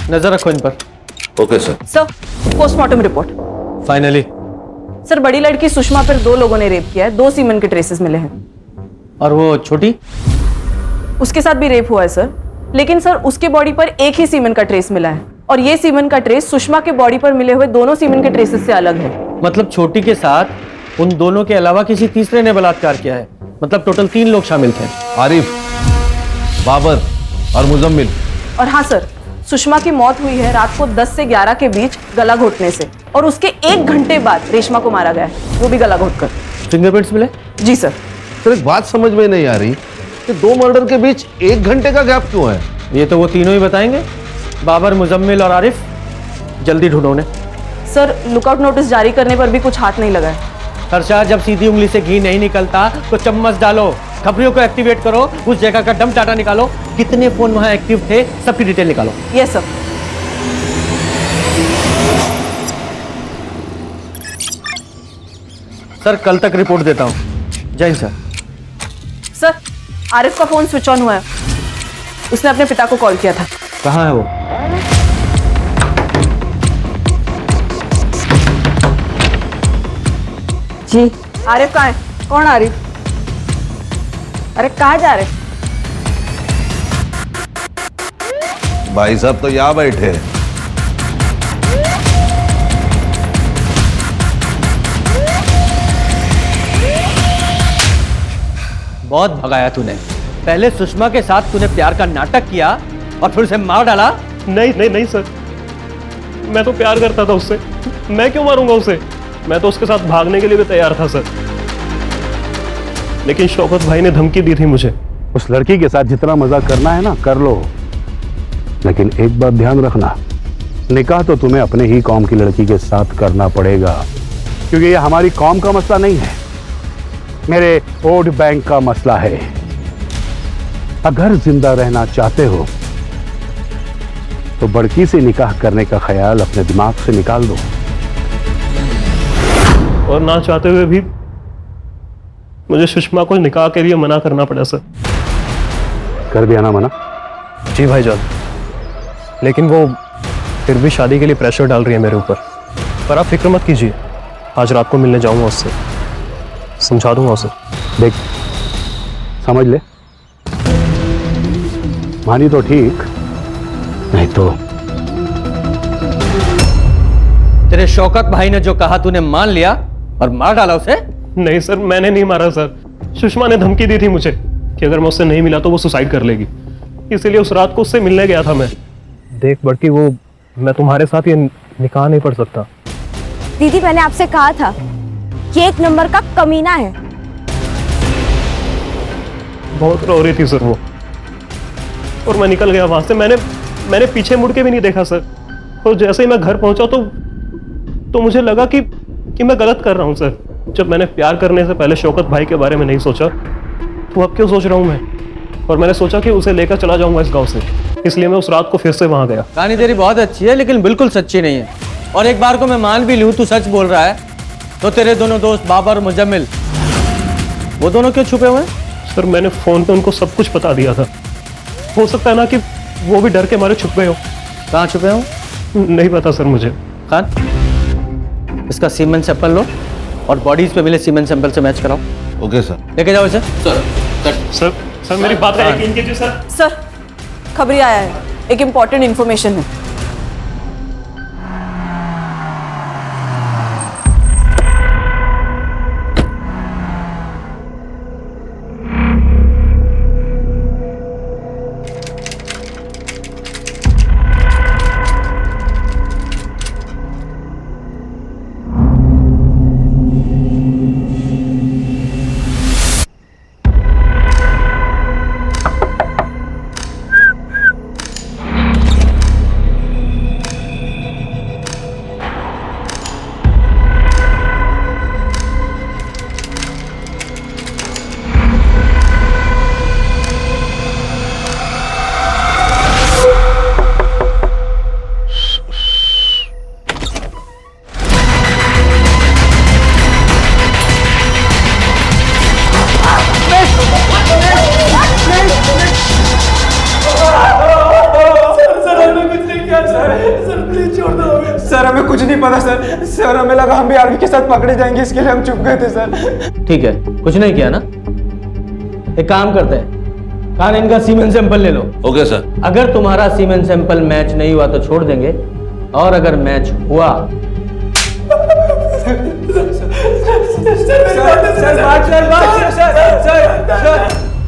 नजर रखो इन पर। Okay sir. Sir, postmortem report. Finally sir, बड़ी लड़की सुषमा पर 2 लोगों ने रेप किया है। 2 सीमेंट के ट्रेसेस मिले हैं। और वो छोटी? उसके साथ भी रेप हुआ है सर, लेकिन सर उसके बॉडी पर एक ही सीमेंट का ट्रेस मिला है और ये सीमेंट का ट्रेस सुषमा के बॉडी पर मिले हुए दोनों सीमेंट के ट्रेसेस से अलग है। मतलब छोटी के साथ उन दोनों के अलावा किसी तीसरे ने बलात्कार किया है। मतलब टोटल 3 लोग शामिल थे। आरिफ, बाबर और मुजम्मिल। और हाँ सर, सुषमा की मौत हुई है रात को 10 से 11 के बीच गला घोटने से, और उसके 1 घंटे बाद रेशमा को मारा गया है, वो भी गला घोटकर। फिंगरप्रिंट्स मिले? जी सर। सर एक बात समझ में नहीं आ रही कि 2 मर्डर के बीच 1 घंटे का गैप क्यों है? ये तो वो तीनों ही बताएंगे, बाबर, मुजम्मिल और आरिफ। जल्दी ढूंढो उन्हें। सर, लुकआउट नोटिस जारी करने पर भी कुछ हाथ नहीं लगा है। हर्षा, जब सीधी उंगली से घी नहीं निकलता तो चम्मच डालो, खबरियों को एक्टिवेट करो, उस जगह का डम डाटा निकालो, कितने फोन वहां एक्टिव थे सबकी डिटेल निकालो। Yes sir. सर कल तक रिपोर्ट देता हूँ। जय हिंद सर। सर, आरिफ का फोन स्विच ऑन हुआ है। उसने अपने पिता को कॉल किया था। कहाँ है वो? जी। आरिफ कहाँ है? कौन आरिफ? अरे कहाँ जा रहे? भाई साहब तो यहाँ बैठे हैं। बहुत भगाया तूने। पहले सुषमा के साथ तूने प्यार का नाटक किया और फिर उसे मार डाला। नहीं नहीं नहीं सर, मैं तो प्यार करता था उससे, मैं क्यों मारूंगा उसे? मैं तो उसके साथ भागने के लिए भी तैयार था सर, लेकिन शौकत भाई ने धमकी दी थी मुझे। उस लड़की के साथ जितना मजा करना है ना कर लो, लेकिन एक बात ध्यान रखना, निकाह तो तुम्हें अपने ही कौम की लड़की के साथ करना पड़ेगा, क्योंकि ये हमारी कौम का मसला नहीं है, मेरे वोट बैंक का मसला है। अगर जिंदा रहना चाहते हो तो बड़की से निकाह करने का ख्याल अपने दिमाग से निकाल दो। और ना चाहते हुए भी मुझे सुषमा को निकाह के लिए मना करना पड़ा सर। कर दिया ना मना? जी भाईजान, लेकिन वो फिर भी शादी के लिए प्रेशर डाल रही है मेरे ऊपर। पर आप फिक्र मत कीजिए, आज रात को मिलने जाऊंगा उससे, समझा दूंगा उसे। देख, समझ ले, मानी तो ठीक, नहीं तो तेरे शौकत भाई ने जो कहा तूने मान लिया और मार डाला उसे? नहीं सर, मैंने नहीं मारा सर, सुषमा ने धमकी दी थी मुझे कि अगर मैं उससे नहीं मिला तो वो सुसाइड कर लेगी, इसीलिए उस रात को उससे मिलने गया था मैं। देख बड़की, वो मैं तुम्हारे साथ ये निकाह नहीं पढ़ सकता। दीदी, मैंने आपसे कहा था कि 1 नंबर का कमीना है। बहुत रो रही थी सर वो, और मैं निकल गया वहां से। मैंने पीछे मुड़ के भी नहीं देखा सर, और जैसे ही मैं घर पहुंचा तो मुझे लगा कि मैं गलत कर रहा हूं सर। जब मैंने प्यार करने से पहले शौकत भाई के बारे में नहीं सोचा, तो अब क्यों सोच रहा हूं मैं? और मैंने सोचा कि उसे लेकर चला जाऊंगा इस गांव से, इसलिए मैं उस रात को फिर से वहां गया। कहानी तेरी बहुत अच्छी है, लेकिन बिल्कुल सच्ची नहीं है। और एक बार को मैं मान भी लूं तू सच बोल रहा है, तो तेरे दोनों दोस्त बाबर और मुजम्मिल, वो दोनों क्यों छुपे हुए हैं? सर, मैंने फोन पे उनको सब कुछ बता दिया था, हो सकता है ना कि वो भी डर के मारे छुप गए हो। कहाँ छुपे हो? नहीं पता सर मुझे। खान, इसका सीमेंट सैंपल लो और बॉडीज पे मिले सीमेंट सैंपल से मैच कराओ। Okay sir. लेके जाओ इसे। सर मेरी बात का यकीन कीजिए सर। सर, खबरी आया है, एक इंपॉर्टेंट इंफॉर्मेशन है। नहीं पता सर। सर हमें लगा हम भी आर्मी के साथ पकड़े जाएंगे, इसके लिए हम चुप गए थे सर। ठीक है, कुछ नहीं किया ना। एक काम करते हैं, कान इनका सीमेन सैंपल ले लो। Okay sir. अगर तुम्हारा सीमेन सैंपल मैच नहीं हुआ तो छोड़ देंगे, और अगर मैच हुआ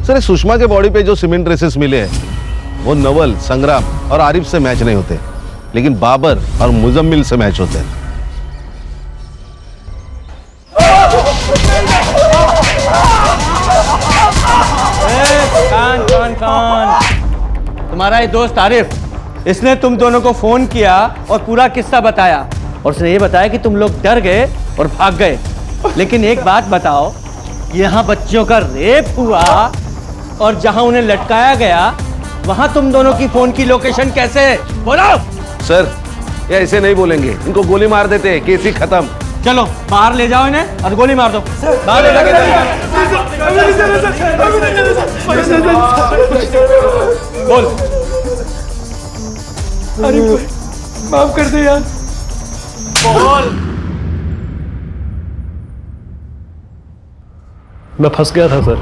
सर सुषमा के बॉडी पे जो सीमेंट ट्रेसेस मिले हैं वो नवल, संग्राम और आरिफ से मैच नहीं होते, लेकिन बाबर और मुजम्मिल से मैच होते हैं। कान कान कान, तुम्हारा ये दोस्त आरिफ, इसने तुम दोनों को फोन किया और पूरा किस्सा बताया, और उसने ये बताया कि तुम लोग डर गए और भाग गए। लेकिन एक बात बताओ, यहाँ बच्चियों का रेप हुआ और जहाँ उन्हें लटकाया गया वहाँ तुम दोनों की फोन की लोकेशन कैसे? बोलो। सर ये ऐसे नहीं बोलेंगे, इनको गोली मार देते हैं, केस ही खत्म। चलो बाहर ले जाओ इन्हें और गोली मार दो। बाहर ले जाके बोल। अरे माफ कर दे यार। बोल। मैं फंस गया था सर,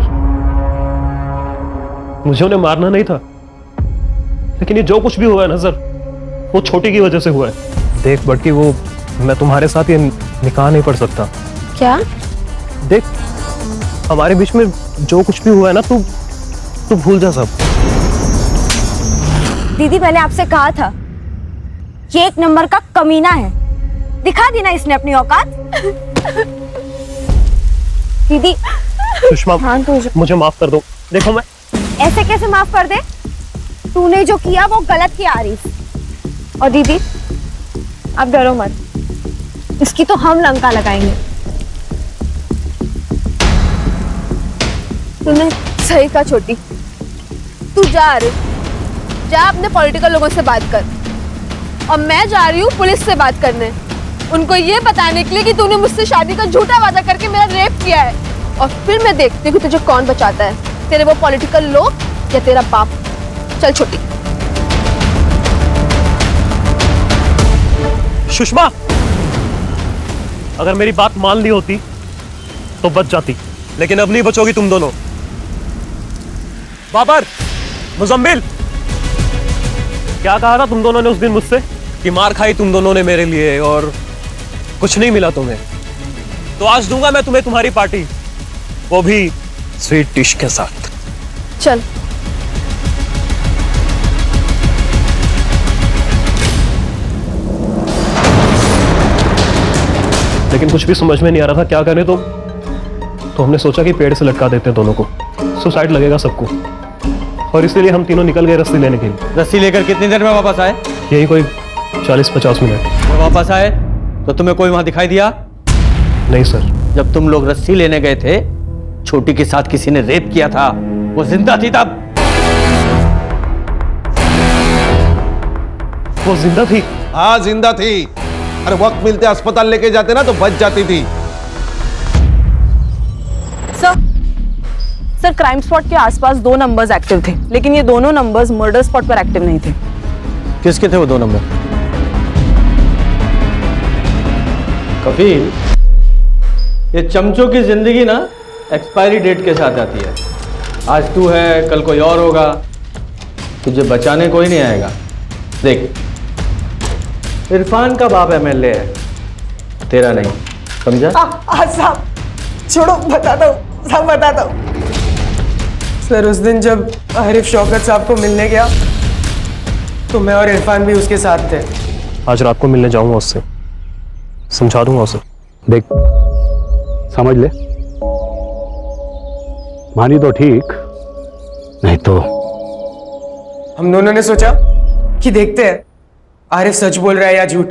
मुझे उन्हें मारना नहीं था, लेकिन ये जो कुछ भी हुआ है ना सर, वो छोटी की वजह से हुआ है। देख बड़की, वो मैं तुम्हारे साथ ये निकाह नहीं पढ़ सकता। क्या? देख हमारे बीच में जो कुछ भी हुआ है ना, तू भूल जा सब। दीदी मैंने आपसे कहा था ये एक नंबर का कमीना है, दिखा दी ना इसने अपनी औकात। दीदी सुषमा, हाँ, मुझे माफ कर दो। देखो मैं ऐसे कैसे माफ कर दे? तूने जो किया वो गलत किया आरिफ। और दीदी आप डरो मत, इसकी तो हम लंका लगाएंगे। तूने सही कहा छोटी, तू जा आरिफ, जा अपने पॉलिटिकल लोगों से बात कर, और मैं जा रही हूँ पुलिस से बात करने, उनको ये बताने के लिए कि तूने मुझसे शादी का झूठा वादा करके मेरा रेप किया है, और फिर मैं देखती हूँ कि तुझे कौन बचाता है, तेरे वो पॉलिटिकल लोग या तेरा बाप। चल छोटी। सुषमा, अगर मेरी बात मान ली होती तो बच जाती, लेकिन अब नहीं बचोगी तुम दोनों। बाबर, मुजम्मिल, क्या कहा था तुम दोनों ने उस दिन मुझसे कि मार खाई तुम दोनों ने मेरे लिए और कुछ नहीं मिला तुम्हें? तो आज दूंगा मैं तुम्हें तुम्हारी पार्टी, वो भी स्वीट डिश के साथ। चल। लेकिन कुछ भी समझ में नहीं आ रहा था क्या करें, तो हमने सोचा कि पेड़ से लटका देते हैं दोनों को, सुसाइड लगेगा सबको, और इसीलिए हम तीनों निकल गए रस्सी लेने के लिए। रस्सी लेकर कितनी देर में वापस आए? यही कोई 40-50 मिनट। जब वापस आए तो तुम्हें कोई वहां दिखाई दिया? नहीं सर। जब तुम लोग रस्सी लेने गए थे, छोटी के साथ किसी ने रेप किया था, वो जिंदा थी तब? वो जिंदा थी? हाँ जिंदा थी, अरे वक्त मिलते अस्पताल लेके जाते ना तो बच जाती थी। सर क्राइम स्पॉट के आसपास 2 नंबर्स एक्टिव थे, लेकिन ये दोनों नंबर्स मर्डर स्पॉट पर एक्टिव नहीं थे। किसके थे वो 2 नंबर? कफील, ये चमचों की जिंदगी ना एक्सपायरी डेट के साथ आती है। आज तू है, कल कोई और होगा, तुझे बचाने कोई नहीं आएगा। देख, इरफान का बाप एमएलए है, तेरा नहीं, समझा? साहब छोड़ो, बताता हूँ, सब बताता हूँ। सर उस दिन जब आरिफ शौकत साहब को मिलने गया तो मैं और इरफान भी उसके साथ थे। आज रात को मिलने जाऊंगा उससे, समझा दूंगा उसे। देख समझ ले, मानी तो ठीक, नहीं तो। हम दोनों ने सोचा कि देखते हैं आरिफ सच बोल रहा है या झूठ,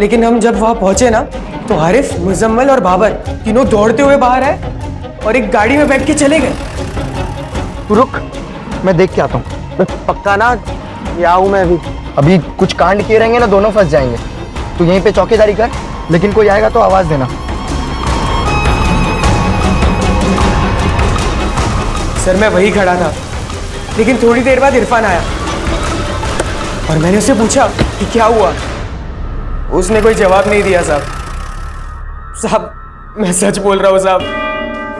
लेकिन हम जब वहां पहुंचे ना तो आरिफ, मुजम्मिल और बाबर तीनों दौड़ते हुए बाहर आए और एक गाड़ी में बैठ के चले गए। तू रुक, मैं देख के आता हूँ। पक्का ना? या हूँ मैं अभी कुछ कांड किए रहेंगे ना, दोनों फंस जाएंगे। तू यहीं पे चौकीदारी कर, लेकिन कोई आएगा तो आवाज देना। सर मैं वही खड़ा था, लेकिन थोड़ी देर बाद इरफान आया और मैंने उससे पूछा कि क्या हुआ, उसने कोई जवाब नहीं दिया साहब। साहब मैं सच बोल रहा हूँ साहब,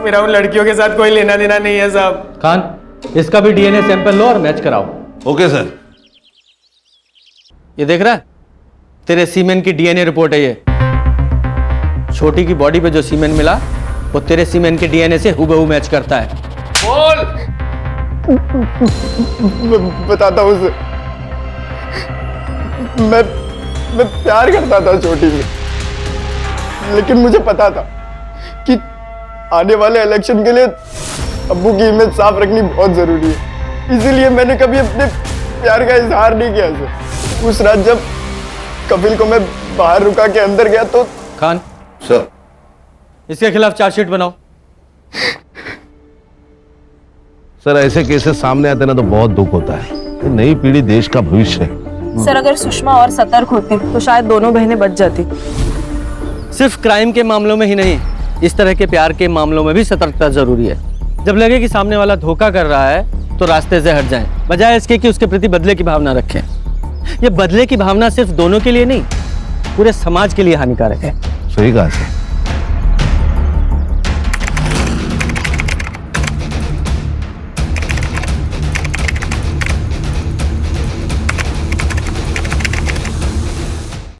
मेरा उन लड़कियों के साथ कोई लेना देना नहीं है साहब। खान, इसका भी डीएनए सैंपल लो और मैच कराओ। Okay sir. ये देख रहा है, तेरे सीमेन की डीएनए रिपोर्ट है ये। छोटी की बॉडी पे जो सीमेन मिला वो तेरे सीमेन के डीएनए से हूबहू मैच करता है। बोल। मैं बताता हूँ उसे, मैं प्यार करता था छोटी से, लेकिन मुझे पता था कि आने वाले इलेक्शन के लिए अब्बू की इमेज साफ रखनी बहुत जरूरी है, इसीलिए मैंने कभी अपने प्यार का इजहार नहीं किया उसे। उस रात जब कपिल को मैं बाहर रुका के अंदर गया तो। खान सर, इसके खिलाफ चार्जशीट बनाओ। सर ऐसे केसेस सामने आते ना तो बहुत दुख होता है। ये नई पीढ़ी देश का भविष्य है। सर अगर सुषमा और सतर्क होती तो शायद दोनों बहनें बच जाती। सिर्फ क्राइम के मामलों में ही नहीं, इस तरह के प्यार के मामलों में भी सतर्कता जरूरी है। जब लगे कि सामने वाला धोखा कर रहा है तो रास्ते से हट जाएं, बजाय इसके कि उसके प्रति बदले की भावना रखें। ये बदले की भावना सिर्फ दोनों के लिए नहीं, पूरे समाज के लिए हानिकारक है। सही कहा सर।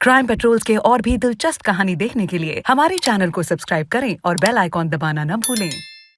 क्राइम पेट्रोल्स के और भी दिलचस्प कहानी देखने के लिए हमारे चैनल को सब्सक्राइब करें और बेल आइकॉन दबाना न भूलें।